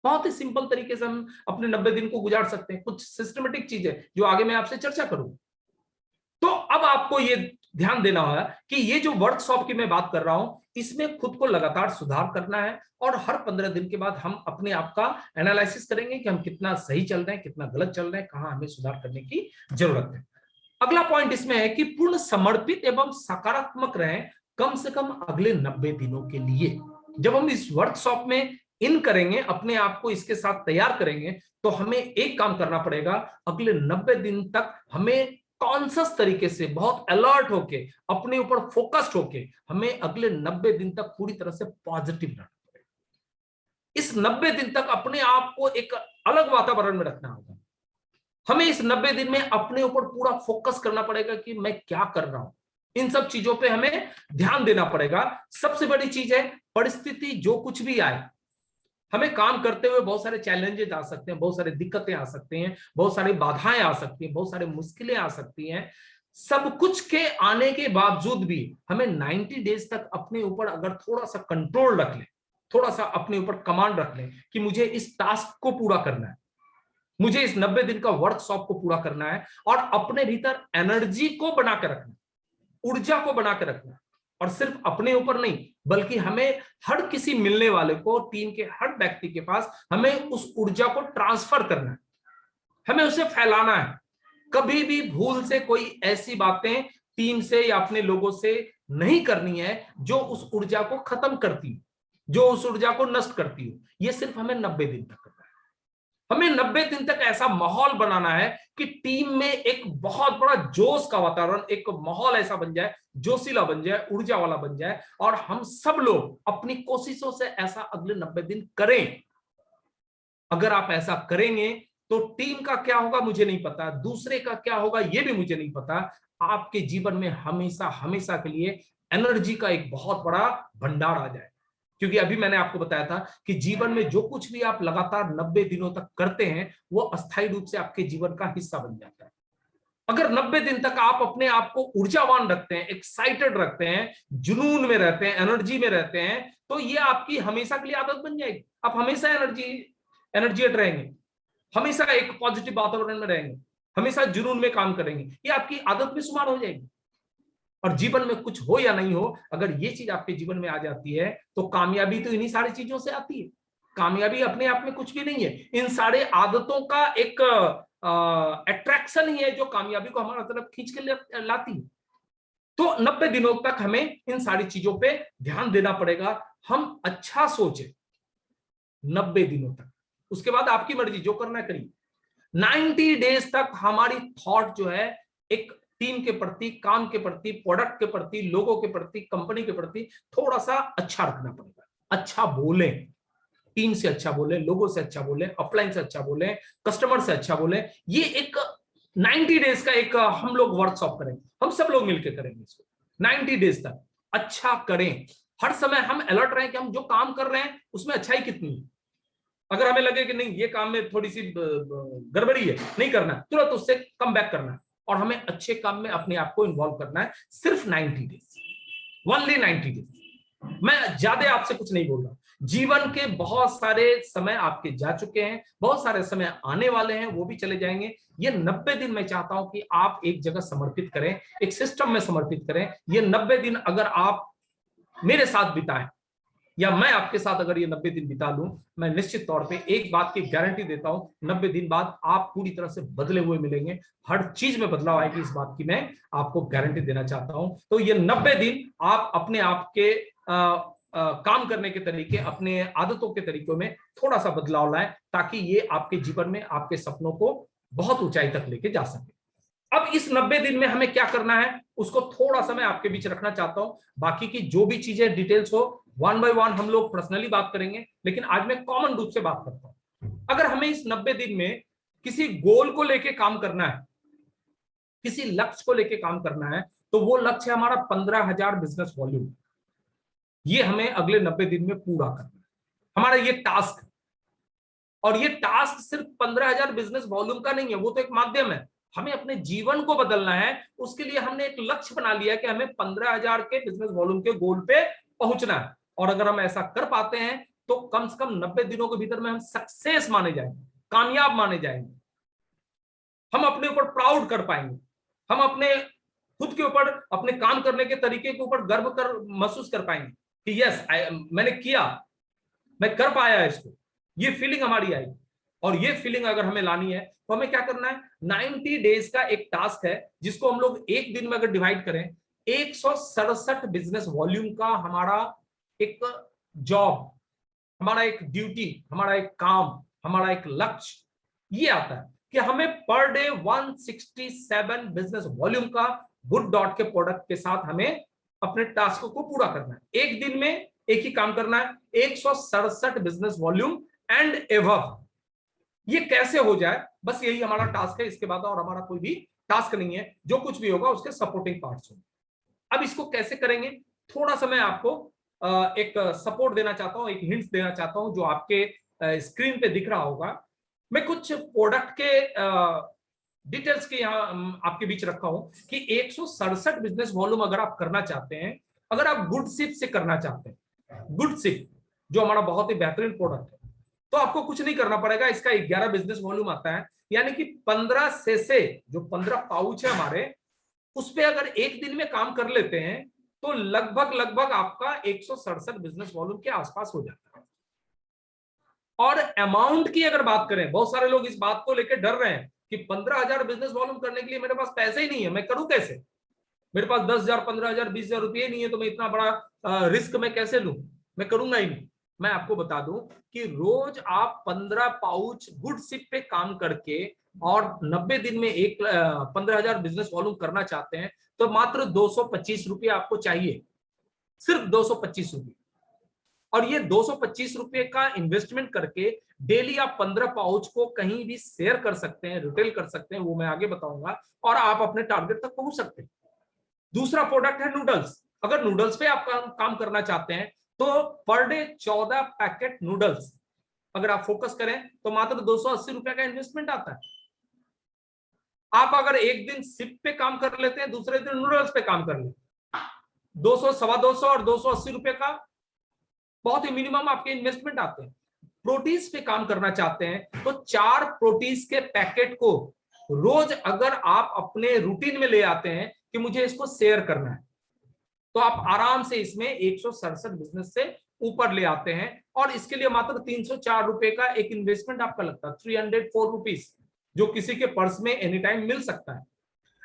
बहुत ही सिंपल तरीके से हम अपने 90 दिन को गुजार सकते हैं। कुछ सिस्टमेटिक चीजें जो आगे मैं आपसे चर्चा करूंगा। तो अब आपको ये ध्यान देना होगा कि ये जो वर्कशॉप की मैं बात कर रहा हूं, इसमें खुद को लगातार सुधार करना है, और हर 15 दिन के बाद हम अपने आप का एनालिसिस करेंगे कि हम कितना सही चल रहे हैं, कितना गलत चल रहे हैं, कहां हमें सुधार करने की जरूरत है। अगला पॉइंट इसमें है कि पूर्ण समर्पित एवं सकारात्मक रहें कम से कम अगले 90 दिनों के लिए। जब हम इस वर्कशॉप में इन करेंगे, अपने आप को इसके साथ तैयार करेंगे, तो हमें एक काम करना पड़ेगा। अगले 90 दिन तक हमें कॉन्शियस तरीके से, बहुत अलर्ट होके, अपने ऊपर फोकस्ड होके, हमें अगले 90 दिन तक पूरी तरह से पॉजिटिव रहना पड़ेगा। इस 90 दिन तक अपने आप को एक अलग वातावरण में रखना होगा। हमें इस 90 दिन में अपने ऊपर पूरा फोकस करना पड़ेगा कि मैं क्या कर रहा हूं। इन सब चीजों पे हमें ध्यान देना पड़ेगा। सबसे बड़ी चीज है, परिस्थिति जो कुछ भी आए, हमें काम करते हुए बहुत सारे चैलेंजेस आ सकते हैं, बहुत सारे दिक्कतें आ सकती हैं, बहुत सारी बाधाएं आ सकती हैं, बहुत सारी मुश्किलें आ सकती हैं। सब कुछ के आने के बावजूद भी हमें 90 डेज तक अपने ऊपर अगर थोड़ा सा कंट्रोल रख ले, थोड़ा सा अपने ऊपर कमांड रख ले कि मुझे इस टास्क को पूरा करना है, मुझे इस 90 दिन का वर्कशॉप को पूरा करना है, और अपने भीतर एनर्जी को बना के रखना, ऊर्जा को बना के रखना, और सिर्फ अपने ऊपर नहीं बल्कि हमें हर किसी मिलने वाले को, टीम के हर व्यक्ति के पास हमें उस ऊर्जा को ट्रांसफर करना है, हमें उसे फैलाना है। कभी भी भूल से कोई ऐसी बातें टीम से या अपने लोगों से नहीं करनी है जो उस ऊर्जा को खत्म करती हो, जो उस ऊर्जा को नष्ट करती हो। ये सिर्फ हमें 90 दिन तक करना है। हमें 90 दिन तक ऐसा माहौल बनाना है कि टीम में एक बहुत बड़ा जोश का वातावरण, एक माहौल ऐसा बन जाए, जोशीला बन जाए, ऊर्जा वाला बन जाए, और हम सब लोग अपनी कोशिशों से ऐसा अगले 90 दिन करें। अगर आप ऐसा करेंगे तो टीम का क्या होगा मुझे नहीं पता, दूसरे का क्या होगा ये भी मुझे नहीं पता, आपके जीवन में हमेशा हमेशा के लिए एनर्जी का एक बहुत बड़ा भंडार आ जाए। क्योंकि अभी मैंने आपको बताया था कि जीवन में जो कुछ भी आप लगातार 90 दिनों तक करते हैं वो अस्थायी रूप से आपके जीवन का हिस्सा बन जाता है। अगर 90 दिन तक आप अपने आप को ऊर्जावान रखते हैं, एक्साइटेड रखते हैं, जुनून में रहते हैं, एनर्जी में रहते हैं, तो ये आपकी हमेशा के लिए आदत बन जाएगी। आप हमेशा एनर्जिएट रहेंगे, हमेशा एक पॉजिटिव वातावरण में रहेंगे, हमेशा जुनून में काम करेंगे, ये आपकी आदत में शुमार हो जाएगी। और जीवन में कुछ हो या नहीं हो, अगर ये चीज आपके जीवन में आ जाती है तो कामयाबी तो इन्हीं सारी चीजों से आती है। कामयाबी अपने आप में कुछ भी नहीं है, इन सारे आदतों का एक अट्रैक्शन ही है जो कामयाबी को हमारा तरफ खींच के लाती है। तो 90 दिनों तक हमें इन सारी चीजों पे ध्यान देना पड़ेगा। हम अच्छा सोचें 90 दिनों तक, उसके बाद आपकी मर्जी, जो करना है करिए। 90 डेज तक हमारी थॉट जो है एक टीम के प्रति, काम के प्रति, प्रोडक्ट के प्रति, लोगों के प्रति, कंपनी के प्रति थोड़ा सा अच्छा रखना पड़ेगा। अच्छा बोले, टीम से अच्छा बोले, लोगों से अच्छा बोले, अपलाइन से अच्छा बोले, कस्टमर से अच्छा बोले। ये एक 90 डेज का एक हम लोग वर्कशॉप करेंगे, हम सब लोग मिलकर करेंगे इसको। 90 डेज तक अच्छा करें, हर समय हम अलर्ट रहें कि हम जो काम कर रहे हैं उसमें अच्छाई कितनी है। अगर हमें लगे कि नहीं ये काम में थोड़ी सी गड़बड़ी है, नहीं करना, तुरंत उससे कम बैक करना है और हमें अच्छे काम में अपने आप को इन्वॉल्व करना है। सिर्फ 90 डेज, ओनली 90 डेज। मैं ज्यादा आपसे कुछ नहीं बोल रहा। जीवन के बहुत सारे समय आपके जा चुके हैं, बहुत सारे समय आने वाले हैं, वो भी चले जाएंगे। ये 90 दिन मैं चाहता हूं कि आप एक जगह समर्पित करें, एक सिस्टम में समर्पित करें। ये 90 दिन अगर आप मेरे साथ बिताएं या मैं आपके साथ अगर ये 90 दिन बिता लूं, मैं निश्चित तौर पे एक बात की गारंटी देता हूं, 90 दिन बाद आप पूरी तरह से बदले हुए मिलेंगे। हर चीज में बदलाव आएगी, इस बात की मैं आपको गारंटी देना चाहता हूं। तो ये 90 दिन आप अपने आप के काम करने के तरीके, अपने आदतों के तरीकों में थोड़ा सा बदलाव लाएं, ताकि ये आपके जीवन में आपके सपनों को बहुत ऊंचाई तक लेके जा सके। अब इस 90 दिन में हमें क्या करना है, उसको थोड़ा सा मैं आपके बीच रखना चाहता हूं। बाकी की जो भी चीजें डिटेल्स हो, वन बाय वन हम लोग पर्सनली बात करेंगे, लेकिन आज मैं कॉमन रूप से बात करता हूं। अगर हमें इस 90 दिन में किसी गोल को लेके काम करना है, किसी लक्ष्य को लेके काम करना है, तो वो लक्ष्य है हमारा 15,000 बिजनेस वॉल्यूम। ये हमें अगले 90 दिन में पूरा करना है, हमारा ये टास्क। और ये टास्क सिर्फ 15,000 बिजनेस वॉल्यूम का नहीं है, वो तो एक माध्यम है। हमें अपने जीवन को बदलना है, उसके लिए हमने एक लक्ष्य बना लिया कि हमें 15,000 के बिजनेस वॉल्यूम के गोल पे पहुंचना है। और अगर हम ऐसा कर पाते हैं तो कम से कम 90 दिनों के भीतर में हम सक्सेस माने जाएंगे, कामयाब माने जाएंगे। हम अपने ऊपर प्राउड कर पाएंगे, हम अपने खुद के ऊपर, अपने काम करने के तरीके के ऊपर गर्व कर महसूस कर पाएंगे कि यस, मैंने किया, मैं कर पाया इसको। ये फीलिंग हमारी आएगी। और ये फीलिंग अगर हमें लानी है तो हमें क्या करना है, 90 डेज का एक टास्क है, जिसको हम लोग एक दिन में अगर डिवाइड करें, 167 बिजनेस वॉल्यूम का हमारा एक जॉब, हमारा एक ड्यूटी, हमारा एक काम, हमारा एक लक्ष्य ये आता है कि हमें पर डे 167 बिजनेस वॉल्यूम का गुड डॉट के प्रोडक्ट के साथ हमें अपने टास्क को पूरा करना है। एक दिन में एक ही काम करना है, 167 बिजनेस वॉल्यूम एंड एवव। ये कैसे हो जाए, बस यही हमारा टास्क है। इसके बाद और हमारा कोई भी टास्क नहीं है, जो कुछ भी होगा उसके सपोर्टिंग पार्ट्स होंगे। अब इसको कैसे करेंगे, थोड़ा सा मैं आपको एक सपोर्ट देना चाहता हूं, एक हिंट्स देना चाहता हूं, जो आपके स्क्रीन पे दिख रहा होगा। मैं कुछ प्रोडक्ट के डिटेल्स के यहाँ आपके बीच रखा हूं कि 167 बिजनेस वॉल्यूम अगर आप करना चाहते हैं, अगर आप गुड सिप से करना चाहते हैं, गुड सिप जो हमारा बहुत ही बेहतरीन प्रोडक्ट है, तो आपको कुछ नहीं करना पड़ेगा। इसका 11 बिजनेस वॉल्यूम आता है, यानी कि 15 से जो 15 पाउच है हमारे, उस पे अगर एक दिन में काम कर लेते हैं तो लगभग लगभग आपका 167 बिजनेस वॉल्यूम के आसपास हो जाता है। और अमाउंट की अगर बात करें, बहुत सारे लोग इस बात को लेकर डर रहे हैं कि 15,000 बिजनेस वॉल्यूम करने के लिए मेरे पास पैसे ही नहीं है, मैं करूं कैसे, मेरे पास 10,000 15,000 20,000 रुपये नहीं है, तो मैं इतना बड़ा रिस्क मैं कैसे लूं, मैं करूंगा ही नहीं। मैं आपको बता दूं कि रोज आप 15 पाउच गुड सिप पे काम करके और 90 दिन में 15,000 बिजनेस वॉल्यूम करना चाहते हैं, तो मात्र 225 रुपये आपको चाहिए, सिर्फ 225 रुपये। और ये 225 रुपये का इन्वेस्टमेंट करके डेली आप 15 पाउच को कहीं भी शेयर कर सकते हैं, रिटेल कर सकते हैं, वो मैं आगे बताऊंगा, और आप अपने टारगेट तक पहुंच सकते हैं। दूसरा प्रोडक्ट है नूडल्स। अगर नूडल्स पे आप काम करना चाहते हैं तो पर डे 14 पैकेट नूडल्स अगर आप फोकस करें तो मात्र 280 रुपए का इन्वेस्टमेंट आता है। आप अगर एक दिन सिप पे काम कर लेते हैं, दूसरे दिन नूडल्स पे काम कर लेते हैं, 200 सवा 200 और 280 रुपए का बहुत ही मिनिमम आपके इन्वेस्टमेंट आते हैं। प्रोटीज पे काम करना चाहते हैं तो 4 प्रोटीज के पैकेट को रोज अगर आप अपने रूटीन में ले आते हैं कि मुझे इसको शेयर करना है, तो आप आराम से इसमें 167 बिजनेस से ऊपर ले आते हैं। और इसके लिए मात्र 304 रुपए का एक इन्वेस्टमेंट आपका लगता है, 304 रुपीज, जो किसी के पर्स में एनी टाइम मिल सकता है।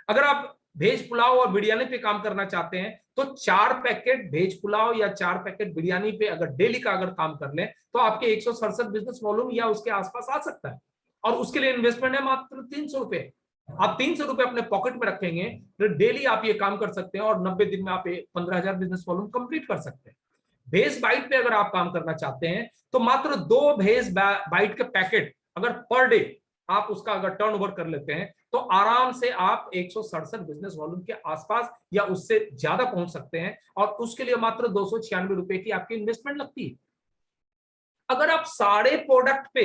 अगर आप वेज पुलाव और बिरयानी पे काम करना चाहते हैं तो 4 पैकेट वेज पुलाव या 4 पैकेट बिरयानी पे अगर डेली का अगर काम कर लें तो आपके 167 बिजनेस वॉल्यूम या उसके आसपास आ सकता है। और उसके लिए इन्वेस्टमेंट है मात्र 300 रुपए। आप 300 रुपए अपने पॉकेट में रखेंगे तो डेली आप ये काम कर सकते हैं और 90 दिन में आप 15,000 बिजनेस वॉल्यूम कंप्लीट कर सकते हैं। भेज बाइट पे अगर आप काम करना चाहते हैं तो मात्र 2 भेज बाइट के पैकेट अगर पर डे आप उसका अगर टर्न ओवर कर लेते हैं तो आराम से आप 167 बिजनेस वॉल्यूम के आसपास या उससे ज्यादा पहुंच सकते हैं। और उसके लिए मात्र 296 रुपए की आपकी इन्वेस्टमेंट लगती है। अगर आप सारे प्रोडक्ट पे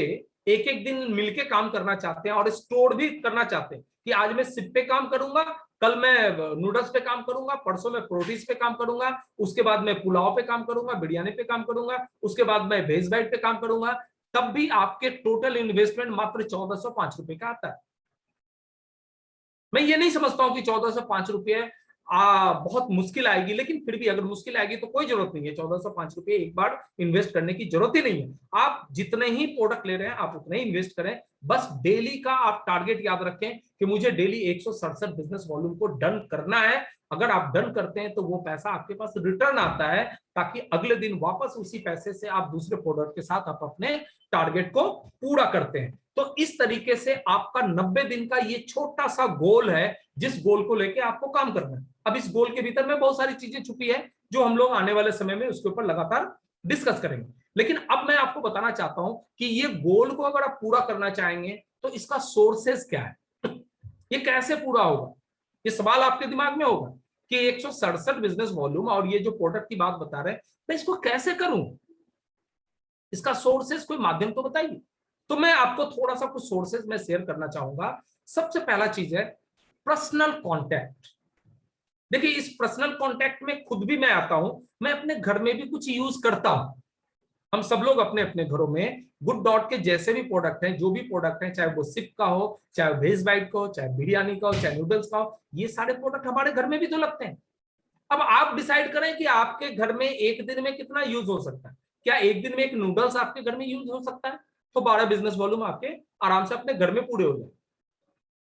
एक एक दिन मिलके काम करना चाहते हैं और स्टोर भी करना चाहते हैं कि आज मैं सिप पे काम करूंगा, कल मैं नूडल्स पे काम करूंगा, परसों मैं प्रोटीज पे काम करूंगा, उसके बाद मैं पुलाव पे काम करूंगा, बिरयानी पे काम करूंगा, उसके बाद मैं वेज बाइट पे काम करूंगा, तब भी आपके टोटल इन्वेस्टमेंट मात्र 1405 रुपए का आता है। मैं ये नहीं समझता हूं कि 1405 रुपये बहुत मुश्किल आएगी, लेकिन फिर भी अगर मुश्किल आएगी तो कोई जरूरत नहीं है 1405 रुपये एक बार इन्वेस्ट करने की जरूरत ही नहीं है। आप जितने ही प्रोडक्ट ले रहे हैं आप उतने ही इन्वेस्ट करें। बस डेली का आप टारगेट याद रखें कि मुझे डेली 167 बिजनेस वॉल्यूम को डन करना है। अगर आप डन करते हैं तो वो पैसा आपके पास रिटर्न आता है, ताकि अगले दिन वापस उसी पैसे से आप दूसरे प्रोडक्ट के साथ आप अपने टारगेट को पूरा करते हैं। तो इस तरीके से आपका 90 दिन का ये छोटा सा गोल है, जिस गोल को लेके आपको काम करना है। अब इस गोल के भीतर में बहुत सारी चीजें छुपी है जो हम लोग आने वाले समय में उसके ऊपर लगातार डिस्कस करेंगे। लेकिन अब मैं आपको बताना चाहता हूं कि ये गोल को अगर आप पूरा करना चाहेंगे तो इसका सोर्सेस क्या है, ये कैसे पूरा होगा, ये सवाल आपके दिमाग में होगा कि 167 बिजनेस वॉल्यूम और ये जो प्रोडक्ट की बात बता रहे हैं, मैं इसको कैसे करूं, इसका सोर्सेस कोई माध्यम तो बताइए। तो मैं आपको थोड़ा सा कुछ सोर्सेस में शेयर करना चाहूंगा। सबसे पहला चीज है पर्सनल कांटेक्ट। देखिए इस पर्सनल कांटेक्ट में खुद भी मैं आता हूं, मैं अपने घर में भी कुछ यूज करता हूं। हम सब लोग अपने अपने घरों में गुड डॉट के जैसे भी प्रोडक्ट हैं, जो भी प्रोडक्ट हैं, चाहे वो सिप का हो, चाहे वेज बाइट का हो, चाहे बिरयानी का हो, चाहे नूडल्स का हो, ये सारे प्रोडक्ट हमारे घर में भी तो लगते हैं। अब आप डिसाइड करें कि आपके घर में एक दिन में कितना यूज हो सकता है। क्या एक दिन में एक नूडल्स आपके घर में यूज हो सकता है? तो 12 बिजनेस वॉल्यूम आपके आराम से अपने घर में पूरे हो जाए।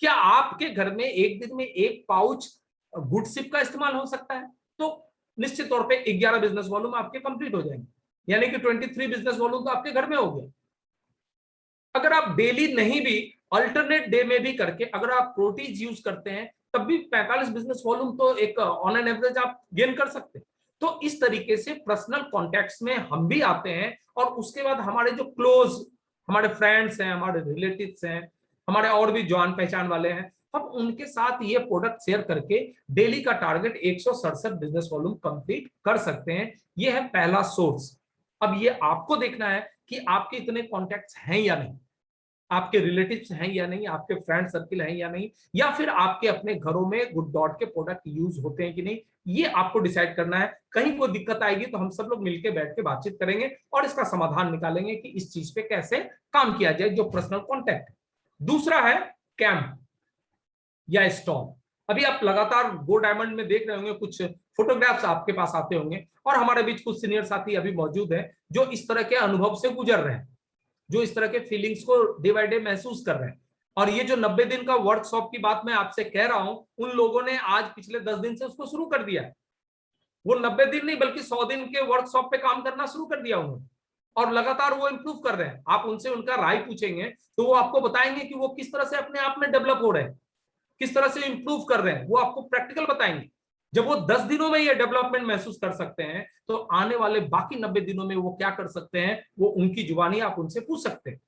क्या आपके घर में एक दिन में एक पाउच गुड सिप का इस्तेमाल हो सकता है? तो निश्चित तौर पे 11 बिजनेस वॉल्यूम आपके कंप्लीट हो जाएंगे, यानी कि 23 बिजनेस वॉल्यूम तो आपके घर में हो गया। अगर आप डेली नहीं भी अल्टरनेट डे में भी करके अगर आप प्रोटीज यूज करते हैं, तब भी 45 बिजनेस वॉल्यूम तो एक ऑन एन एवरेज आप गेन कर सकते हैं। तो इस तरीके से पर्सनल कॉन्टेक्ट्स में हम भी आते हैं, और उसके बाद हमारे जो क्लोज हमारे फ्रेंड्स हैं, हमारे रिलेटिव्स हैं, हमारे और भी जान पहचान वाले हैं, हम उनके साथ ये प्रोडक्ट शेयर करके डेली का टारगेट 167 बिजनेस वॉल्यूम कंप्लीट कर सकते हैं। ये है पहला सोर्स। अब ये आपको देखना है कि आपके इतने कॉन्टैक्ट्स हैं या नहीं, आपके रिलेटिव्स हैं या नहीं, आपके फ्रेंड सर्किल हैं या नहीं, या फिर आपके अपने घरों में गुड डॉट के प्रोडक्ट यूज होते हैं कि नहीं, ये आपको डिसाइड करना है। कहीं कोई दिक्कत आएगी तो हम सब लोग मिलकर बैठ के बातचीत करेंगे और इसका समाधान निकालेंगे कि इस चीज पे कैसे काम किया जाए, जो पर्सनल कॉन्टैक्ट। दूसरा है कैंप या स्टॉल। अभी आप लगातार गो डायमंड में देख रहे होंगे, कुछ फोटोग्राफ्स आपके पास आते होंगे, और हमारे बीच कुछ सीनियर साथी अभी मौजूद हैं जो इस तरह के अनुभव से गुजर रहे हैं, जो इस तरह के फीलिंग्स को डे बाय डे महसूस कर रहे हैं। और ये जो 90 दिन का वर्कशॉप की बात मैं आपसे कह रहा हूं, उन लोगों ने आज पिछले 10 दिन से उसको शुरू कर दिया है। वो 90 दिन नहीं बल्कि 100 दिन के वर्कशॉप पे काम करना शुरू कर दिया उन्होंने, और लगातार वो इंप्रूव कर रहे हैं। आप उनसे उनका राय पूछेंगे तो वो आपको बताएंगे कि वो किस तरह से अपने आप में डेवलप हो रहे हैं, किस तरह से इंप्रूव कर रहे हैं, वो आपको प्रैक्टिकल बताएंगे। जब वो 10 दिनों में ये डेवलपमेंट महसूस कर सकते हैं, तो आने वाले बाकी 90 दिनों में वो क्या कर सकते हैं, वो उनकी जुबानी आप उनसे पूछ सकते हैं।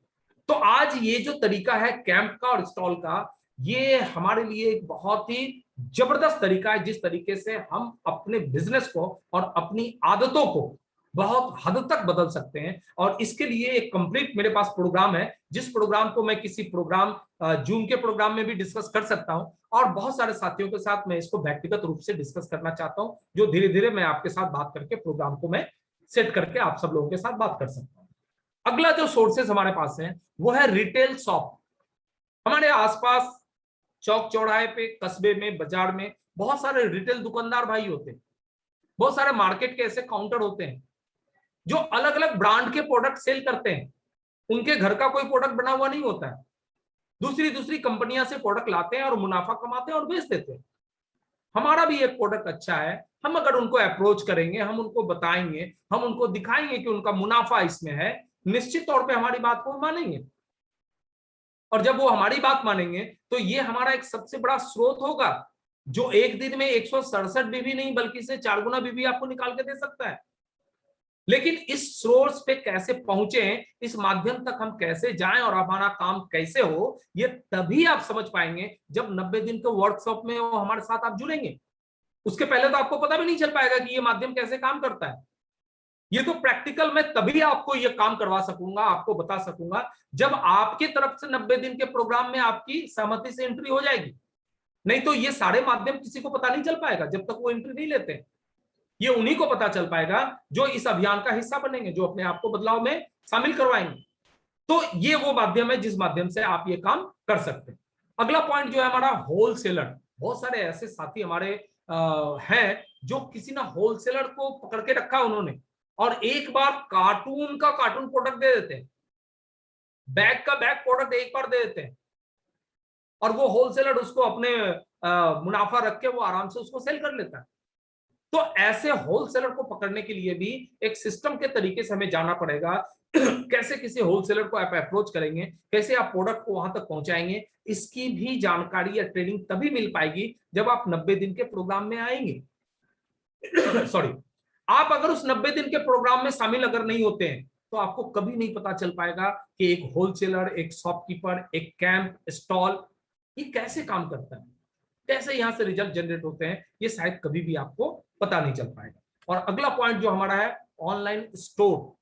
तो आज ये जो तरीका है कैंप का और स्टॉल का, ये हमारे लिए एक बहुत ही जबरदस्त तरीका है, जिस तरीके से हम अपने बिजनेस को और अपनी आदतों को बहुत हद तक बदल सकते हैं। और इसके लिए एक कंप्लीट मेरे पास प्रोग्राम है, जिस प्रोग्राम को मैं किसी प्रोग्राम जूम के प्रोग्राम में भी डिस्कस कर सकता हूं, और बहुत सारे साथियों के साथ मैं इसको व्यक्तिगत रूप से डिस्कस करना चाहता हूं, जो धीरे धीरे मैं आपके साथ बात करके प्रोग्राम को मैं सेट करके आप सब लोगों के साथ बात कर सकता हूं। अगला जो सोर्सेस हमारे पास है वो है रिटेल शॉप। हमारे आसपास चौक चौराहे पे, कस्बे में, बाजार में बहुत सारे रिटेल दुकानदार भाई होते हैं, बहुत सारे मार्केट के ऐसे काउंटर होते हैं जो अलग अलग ब्रांड के प्रोडक्ट सेल करते हैं। उनके घर का कोई प्रोडक्ट बना हुआ नहीं होता है, दूसरी दूसरी कंपनियां से प्रोडक्ट लाते हैं और मुनाफा कमाते हैं और बेच देते हैं। हमारा भी एक प्रोडक्ट अच्छा है, हम अगर उनको अप्रोच करेंगे, हम उनको बताएंगे, हम उनको दिखाएंगे कि उनका मुनाफा इसमें है, निश्चित तौर पे हमारी बात को मानेंगे। और जब वो हमारी बात मानेंगे तो ये हमारा एक सबसे बड़ा स्रोत होगा, जो एक दिन में 167 बीवी नहीं बल्कि से 4 गुना बीवी आपको निकाल के दे सकता है। लेकिन इस सोर्स पे कैसे पहुंचे, इस माध्यम तक हम कैसे जाएं और हमारा काम कैसे हो, ये तभी आप समझ पाएंगे जब 90 दिन के वर्कशॉप में वो हमारे साथ आप जुड़ेंगे। उसके पहले तो आपको पता भी नहीं चल पाएगा कि ये माध्यम कैसे काम करता है। ये तो प्रैक्टिकल में तभी आपको ये काम करवा सकूंगा, आपको बता सकूंगा, जब आपके तरफ से 90 दिन के प्रोग्राम में आपकी सहमति से एंट्री हो जाएगी। नहीं तो ये सारे माध्यम किसी को पता नहीं चल पाएगा जब तक वो एंट्री नहीं लेते। ये उन्हीं को पता चल पाएगा जो इस अभियान का हिस्सा बनेंगे, जो अपने आप को बदलाव में शामिल करवाएंगे। तो ये वो माध्यम है जिस माध्यम से आप ये काम कर सकते हैं। अगला पॉइंट जो है हमारा होलसेलर। बहुत सारे ऐसे साथी हमारे हैं जो किसी ना होलसेलर को पकड़ के रखा उन्होंने, और एक बार कार्टून का कार्टून प्रोडक्ट दे देते हैं, बैग का बैग प्रोडक्ट एक बार दे देते हैं, और वो होलसेलर उसको अपने मुनाफा रख के वो आराम से उसको सेल कर लेता है। तो ऐसे होलसेलर को पकड़ने के लिए भी एक सिस्टम के तरीके से हमें जाना पड़ेगा। कैसे किसी होलसेलर को आप अप्रोच करेंगे, कैसे आप प्रोडक्ट को वहां तक पहुंचाएंगे, इसकी भी जानकारी या ट्रेनिंग तभी मिल पाएगी जब आप 90 दिन के प्रोग्राम में आएंगे। सॉरी, आप अगर उस 90 दिन के प्रोग्राम में शामिल अगर नहीं होते हैं तो आपको कभी नहीं पता चल पाएगा कि एक होलसेलर, एक शॉपकीपर, एक कैंप, स्टॉल, ये कैसे काम करता है, कैसे यहां से रिजल्ट जनरेट होते हैं, ये शायद कभी भी आपको पता नहीं चल पाएगा। और अगला पॉइंट जो हमारा है, ऑनलाइन स्टोर,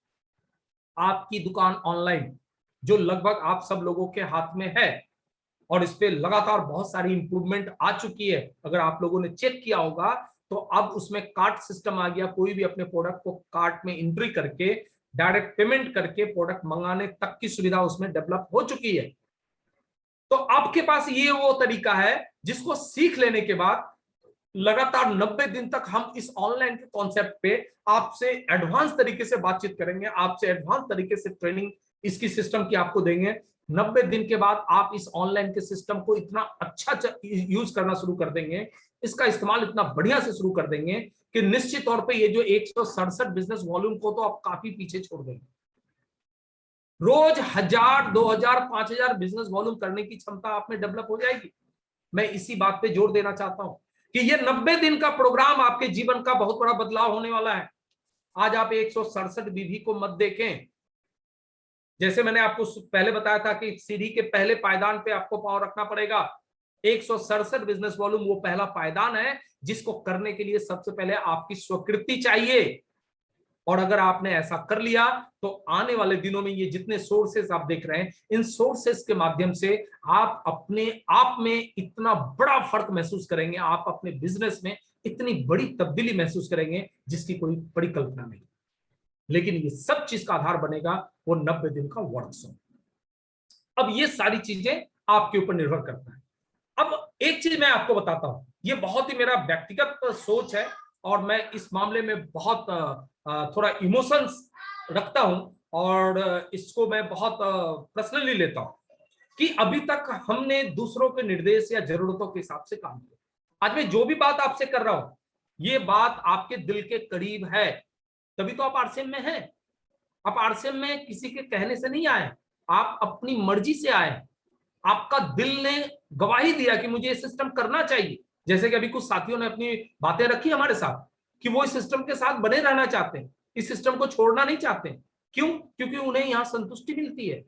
आपकी दुकान ऑनलाइन, जो लगभग आप सब लोगों के हाथ में है, और इस पे लगातार बहुत सारी इंप्रूवमेंट आ चुकी है। अगर आप लोगों ने चेक किया होगा तो अब उसमें कार्ट सिस्टम आ गया, कोई भी अपने प्रोडक्ट को कार्ट में एंट्री करके डायरेक्ट पेमेंट करके प्रोडक्ट मंगाने तक की सुविधा उसमें डेवलप हो चुकी है। तो आपके पास ये वो तरीका है जिसको सीख लेने के बाद लगातार 90 दिन तक हम इस ऑनलाइन के कॉन्सेप्ट पे आपसे एडवांस तरीके से बातचीत करेंगे, आपसे एडवांस तरीके से ट्रेनिंग इसकी सिस्टम की आपको देंगे। 90 दिन के बाद आप इस ऑनलाइन के सिस्टम को इतना अच्छा यूज करना शुरू कर देंगे, इसका इस्तेमाल इतना बढ़िया से शुरू कर देंगे कि निश्चित तौर पे ये जो 167 बिजनेस वॉल्यूम को तो आप काफी पीछे छोड़ देंगे। रोज 1000, 2000, 5000 बिजनेस वॉल्यूम करने की क्षमता आप में डेवलप हो जाएगी। मैं इसी बात पे जोर देना चाहता हूं कि ये 90 दिन का प्रोग्राम आपके जीवन का बहुत बड़ा बदलाव होने वाला है। आज आप 167 विधि को मत देखें। जैसे मैंने आपको पहले बताया था कि सीढ़ी के पहले पायदान पे आपको पांव रखना पड़ेगा। 167 बिजनेस वॉल्यूम वो पहला पायदान है जिसको करने के लिए सबसे पहले आपकी स्वीकृति चाहिए। और अगर आपने ऐसा कर लिया तो आने वाले दिनों में ये जितने सोर्सेस आप देख रहे हैं, इन सोर्सेस के माध्यम से आप अपने आप में इतना बड़ा फर्क महसूस करेंगे, आप अपने बिजनेस में इतनी बड़ी तब्दीली महसूस करेंगे जिसकी कोई परिकल्पना नहीं। लेकिन ये सब चीज का आधार बनेगा वो 90 दिन का वर्कशॉप। अब ये सारी चीजें आपके ऊपर निर्भर करता है। अब एक चीज मैं आपको बताता हूं, ये बहुत ही मेरा व्यक्तिगत सोच है और मैं इस मामले में बहुत थोड़ा इमोशंस रखता हूं और इसको मैं बहुत पर्सनली लेता हूं कि अभी तक हमने दूसरों के निर्देश या जरूरतों के हिसाब से काम किया। आज मैं जो भी बात आपसे कर रहा हूं, ये बात आपके दिल के करीब है, तभी तो आप आरसीएम में हैं। आप आरसीएम में किसी के कहने से नहीं आए, आप अपनी मर्जी से आए। आपका दिल ने गवाही दिया कि मुझे ये सिस्टम करना चाहिए। जैसे कि अभी कुछ साथियों ने अपनी बातें रखी हमारे साथ कि वो इस सिस्टम के साथ बने रहना चाहते हैं, इस सिस्टम को छोड़ना नहीं चाहते। क्यों? क्योंकि उन्हें यहाँ संतुष्टि मिलती है,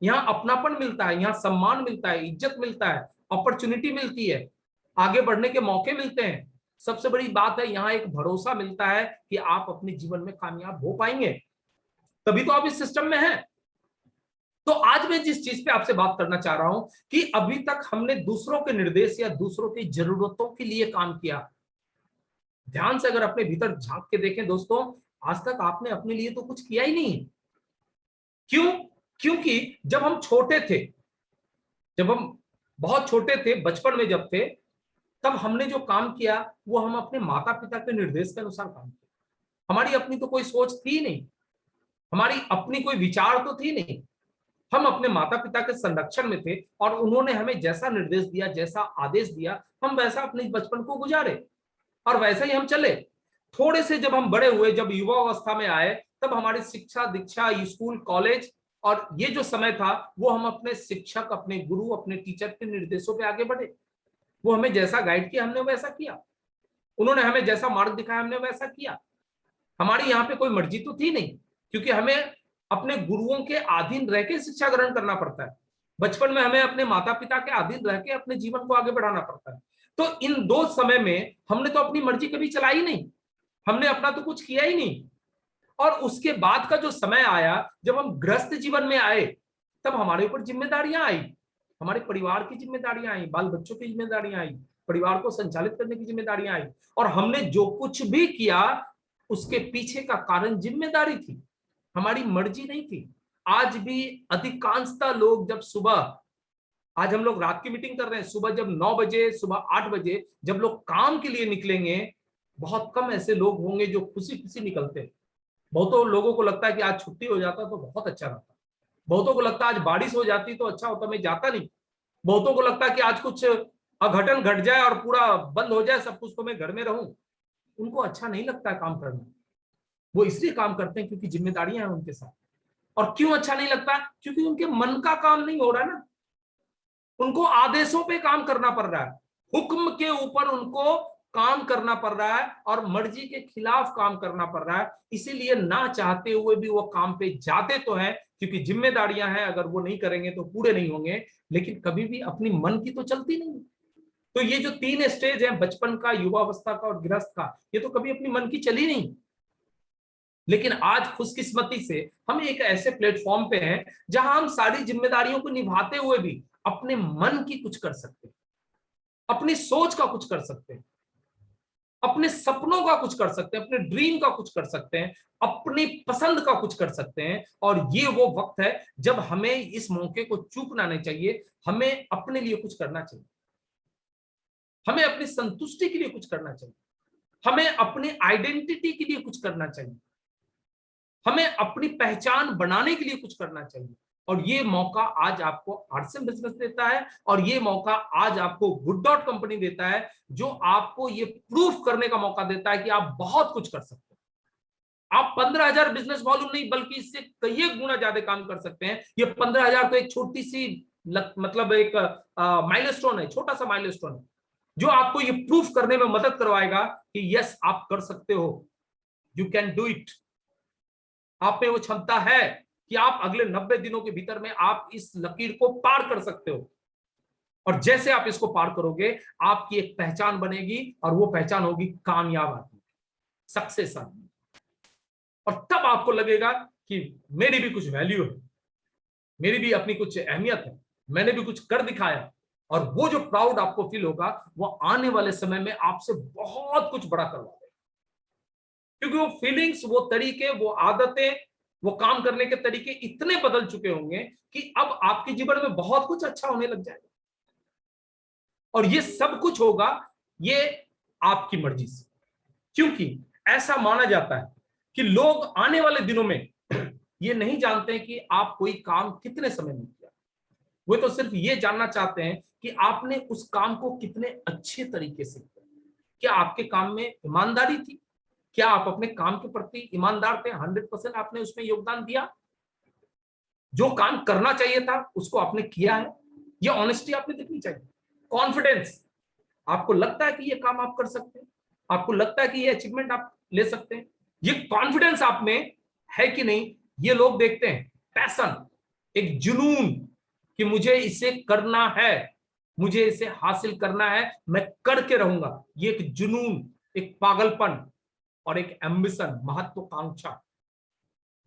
यहाँ अपनापन मिलता है, यहाँ सम्मान मिलता है, इज्जत मिलता है, अपॉर्चुनिटी मिलती है, आगे बढ़ने के मौके मिलते हैं। सबसे बड़ी बात है, यहाँ एक भरोसा मिलता है कि आप अपने जीवन में कामयाब हो पाएंगे, तभी तो आप इस सिस्टम में हैं। तो आज मैं जिस चीज पे आपसे बात करना चाह रहा हूं कि अभी तक हमने दूसरों के निर्देश या दूसरों की जरूरतों के लिए काम किया। ध्यान से अगर अपने भीतर झांक के देखें दोस्तों, आज तक आपने अपने लिए तो कुछ किया ही नहीं। क्यों? क्योंकि जब हम छोटे थे, जब हम बहुत छोटे थे, बचपन में जब थे, तब हमने जो काम किया वो हम अपने माता पिता के निर्देश के अनुसार काम किया। हमारी अपनी तो कोई सोच थी नहीं, हमारी अपनी कोई विचार तो थी नहीं। हम अपने माता पिता के संरक्षण में थे और उन्होंने हमें जैसा निर्देश दिया, जैसा आदेश दिया, हम वैसा अपने बचपन को गुजारे और वैसे ही हम चले। थोड़े से जब हम बड़े हुए, जब युवा अवस्था में आए, तब हमारी शिक्षा दीक्षा, स्कूल, कॉलेज और ये जो समय था वो हम अपने शिक्षक, अपने गुरु, अपने टीचर के निर्देशों पे आगे बढ़े। वो हमें जैसा गाइड किया हमने वैसा किया, उन्होंने हमें जैसा मार्ग दिखाया हमने वैसा किया। हमारी यहाँ पे कोई मर्जी तो थी नहीं, क्योंकि हमें अपने गुरुओं के अधीन रह के शिक्षा ग्रहण करना पड़ता है। बचपन में हमें अपने माता पिता के अधीन रह के अपने जीवन को आगे बढ़ाना पड़ता है। तो इन दो समय में हमने तो अपनी मर्जी कभी चलाई नहीं, हमने अपना तो कुछ किया ही नहीं। और उसके बाद का जो समय आया, जब हम गृहस्थ जीवन में आए, तब हमारे ऊपर जिम्मेदारियां आई, हमारे परिवार की जिम्मेदारियां आई, बाल बच्चों की जिम्मेदारियां आई, परिवार को संचालित करने की जिम्मेदारियां आई। और हमने जो कुछ भी किया उसके पीछे का कारण जिम्मेदारी थी, हमारी मर्जी नहीं थी। आज भी अधिकांशतः लोग जब सुबह आज हम लोग रात की मीटिंग कर रहे हैं, सुबह जब 9 बजे, सुबह 8 बजे जब लोग काम के लिए निकलेंगे, बहुत कम ऐसे लोग होंगे जो खुशी खुशी निकलते हैं। बहुतों लोगों को लगता है कि आज छुट्टी हो जाता तो बहुत अच्छा रहता, बहुतों को लगता है आज बारिश हो जाती तो अच्छा होता, मैं जाता नहीं। बहुतों को लगता है कि आज कुछ अघटन घट जाए और पूरा बंद हो जाए सब कुछ, तो मैं घर में रहूं। उनको अच्छा नहीं लगता है काम करना, वो इसलिए काम करते हैं क्योंकि जिम्मेदारियां हैं उनके साथ। और क्यों अच्छा नहीं लगता? क्योंकि उनके मन का काम नहीं हो रहा है ना, उनको आदेशों पे काम करना पड़ रहा है, हुक्म के ऊपर उनको काम करना पड़ रहा है और मर्जी के खिलाफ काम करना पड़ रहा है। इसीलिए ना चाहते हुए भी वो काम पे जाते तो हैं, क्योंकि जिम्मेदारियां हैं, अगर वो नहीं करेंगे तो पूरे नहीं होंगे, लेकिन कभी भी अपनी मन की तो चलती नहीं। तो ये जो 3 स्टेज है, बचपन का, युवावस्था का और गृहस्थ का, ये तो कभी अपनी मन की चली नहीं। लेकिन आज खुशकिस्मती से हम एक ऐसे प्लेटफॉर्म पे हैं जहां हम सारी जिम्मेदारियों को निभाते हुए भी अपने मन की कुछ कर सकते हैं, अपनी सोच का कुछ कर सकते हैं, अपने सपनों का कुछ कर सकते हैं, अपने ड्रीम का कुछ कर सकते हैं, अपनी पसंद का कुछ कर सकते हैं। और ये वो वक्त है जब हमें इस मौके को चूकना नहीं चाहिए, हमें अपने लिए कुछ करना चाहिए, हमें अपनी संतुष्टि के लिए कुछ करना चाहिए, हमें अपनी आइडेंटिटी के लिए कुछ करना चाहिए, हमें अपनी पहचान बनाने के लिए कुछ करना चाहिए। और ये मौका आज आपको आरसीएम बिजनेस देता है, और ये मौका आज आपको गुड डॉट कंपनी देता है, जो आपको ये प्रूफ करने का मौका देता है कि आप बहुत कुछ कर सकते हैं। आप 15,000 बिजनेस वॉल्यूम नहीं बल्कि इससे कई गुना ज्यादा काम कर सकते हैं। ये 15,000 तो एक छोटी सी मतलब एक माइलस्टोन है, छोटा सा माइलस्टोन है, जो आपको ये प्रूफ करने में मदद करवाएगा कि यस आप कर सकते हो, यू कैन डू इट। आप में वो क्षमता है कि आप अगले 90 दिनों के भीतर में आप इस लकीर को पार कर सकते हो। और जैसे आप इसको पार करोगे, आपकी एक पहचान बनेगी, और वो पहचान होगी कामयाब आदमी, सक्सेस आदमी। और तब आपको लगेगा कि मेरी भी कुछ वैल्यू है, मेरी भी अपनी कुछ अहमियत है, मैंने भी कुछ कर दिखाया। और वो जो प्राउड आपको फील होगा, वो आने वाले समय में आपसे बहुत कुछ बड़ा करवा देगा। क्योंकि वो फीलिंग्स, वो तरीके, वो आदतें, वो काम करने के तरीके इतने बदल चुके होंगे कि अब आपके जीवन में बहुत कुछ अच्छा होने लग जाएगा। और ये सब कुछ होगा ये आपकी मर्जी से, क्योंकि ऐसा माना जाता है कि लोग आने वाले दिनों में ये नहीं जानते कि आप कोई काम कितने समय में किया, वो तो सिर्फ ये जानना चाहते हैं कि आपने उस काम को कितने अच्छे तरीके से किया। क्या आपके काम में ईमानदारी थी? क्या आप अपने काम के प्रति ईमानदार थे? 100% आपने उसमें योगदान दिया? जो काम करना चाहिए था उसको आपने किया है? ये ऑनेस्टी आपने दिखनी चाहिए। कॉन्फिडेंस, आपको लगता है कि ये काम आप कर सकते हैं, आपको लगता है कि ये अचीवमेंट आप ले सकते हैं, ये कॉन्फिडेंस आप में है कि नहीं, ये लोग देखते हैं। पैशन, एक जुनून कि मुझे इसे करना है, मुझे इसे हासिल करना है, मैं करके रहूंगा, ये एक जुनून, एक पागलपन और एक एम्बिशन, महत्वाकांक्षा।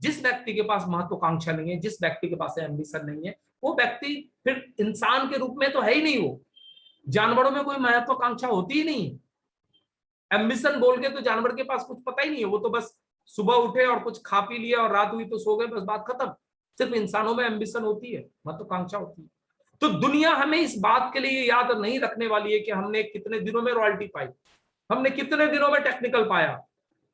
जिस व्यक्ति के पास महत्वाकांक्षा नहीं है, जिस व्यक्ति के पास एम्बिशन नहीं है, वो व्यक्ति फिर इंसान के रूप में तो है ही नहीं। वो जानवरों में कोई महत्वाकांक्षा होती ही नहीं। एम्बिशन बोल के तो जानवर के पास कुछ पता ही नहीं है, वो तो बस सुबह उठे और कुछ खा पी लिया और रात हुई तो सो गए, बस बात खत्म। सिर्फ इंसानों में एम्बिशन होती है, महत्वाकांक्षा होती है। तो दुनिया हमें इस बात के लिए याद नहीं रखने वाली है कि हमने कितने दिनों में रॉयल्टी पाई, हमने कितने दिनों में टेक्निकल पाया,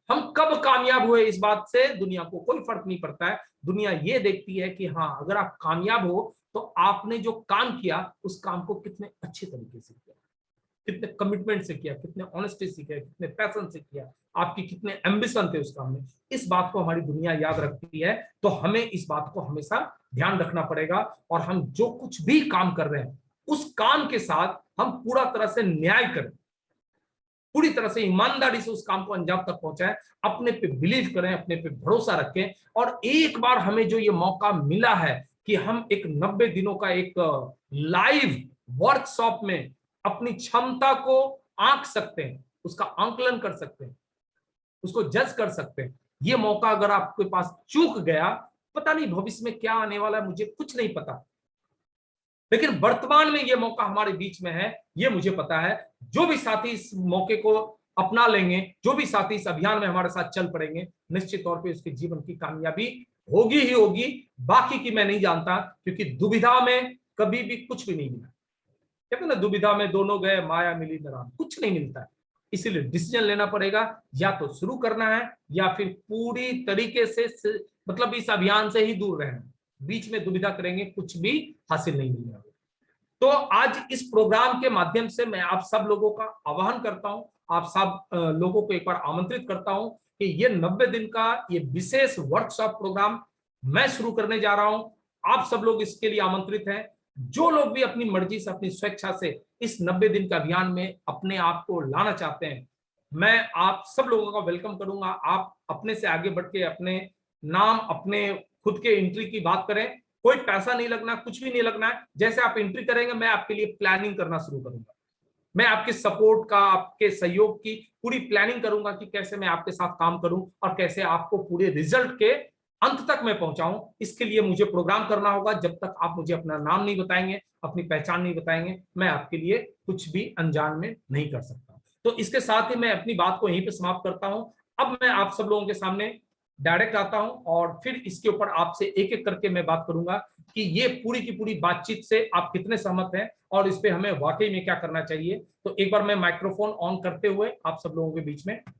हम कब कामयाब हुए। इस बात से दुनिया को कोई फर्क नहीं पड़ता है। दुनिया ये देखती है कि हाँ, अगर आप कामयाब हो तो आपने जो काम किया उस काम को कितने अच्छे तरीके से किया, कितने कमिटमेंट से किया, कितने ऑनेस्टी से किया, कितने पैशन से किया, आपकी कितने एम्बिशन थे उस काम में। इस बात को हमारी दुनिया याद रखती है, तो हमें इस बात को हमेशा ध्यान रखना पड़ेगा। और हम जो कुछ भी काम कर रहे हैं उस काम के साथ हम पूरा तरह से न्याय करें, पूरी तरह से ईमानदारी से उस काम को अंजाम तक पहुंचाएं, अपने पे बिलीव करें, अपने पे भरोसा रखें। और एक बार हमें जो ये मौका मिला है कि हम एक 90 दिनों का एक लाइव वर्कशॉप में अपनी क्षमता को आंक सकते हैं, उसका आंकलन कर सकते हैं, उसको जज कर सकते हैं। ये मौका अगर आपके पास चूक गया, पता नहीं भविष्य में क्या आने वाला है, मुझे कुछ नहीं पता, लेकिन वर्तमान में ये मौका हमारे बीच में है, ये मुझे पता है। जो भी साथी इस मौके को अपना लेंगे, जो भी साथी इस अभियान में हमारे साथ चल पड़ेंगे, निश्चित तौर पे उसके जीवन की कामयाबी होगी ही होगी। बाकी की मैं नहीं जानता, क्योंकि दुविधा में कभी भी कुछ भी नहीं मिला। कहते हैं ना, दुविधा में दोनों गए, माया मिली न राम, कुछ नहीं मिलता है। इसीलिए डिसीजन लेना पड़ेगा, या तो शुरू करना है या फिर पूरी तरीके से मतलब इस अभियान से ही दूर रहना। बीच में दुविधा करेंगे कुछ भी हासिल नहीं मिलेगा। तो आज इस प्रोग्राम के माध्यम से मैं आप सब लोगों का आह्वान करता हूं, आप सब लोगों को एक बार आमंत्रित करता हूं कि ये 90 दिन का ये विशेष वर्कशॉप प्रोग्राम मैं शुरू करने जा रहा हूं। आप सब लोग इसके लिए आमंत्रित हैं। जो लोग भी अपनी मर्जी से, अपनी स्वेच्छा से इस 90 दिन का अभियान में अपने आप को लाना चाहते हैं, मैं आप सब लोगों का वेलकम करूंगा। आप अपने से आगे बढ़ के अपने नाम, अपने खुद के एंट्री की बात करें। कोई पैसा नहीं लगना, कुछ भी नहीं लगना है। जैसे आप एंट्री करेंगे, मैं आपके लिए प्लानिंग करना शुरू करूंगा। मैं आपके सपोर्ट का, आपके सहयोग की पूरी प्लानिंग करूंगा कि कैसे मैं आपके साथ काम करूं और कैसे आपको पूरे रिजल्ट के अंत तक मैं पहुंचाऊं। इसके लिए मुझे प्रोग्राम करना होगा। जब तक आप मुझे अपना नाम नहीं बताएंगे, अपनी पहचान नहीं बताएंगे, मैं आपके लिए कुछ भी अनजान में नहीं कर सकता। तो इसके साथ ही मैं अपनी बात को यहीं पे समाप्त करता हूं। अब मैं आप सब लोगों के सामने डायरेक्ट आता हूं और फिर इसके ऊपर आपसे एक एक करके मैं बात करूंगा कि ये पूरी की पूरी बातचीत से आप कितने सहमत हैं और इस पे हमें वाकई में क्या करना चाहिए। तो एक बार मैं माइक्रोफोन ऑन करते हुए आप सब लोगों के बीच में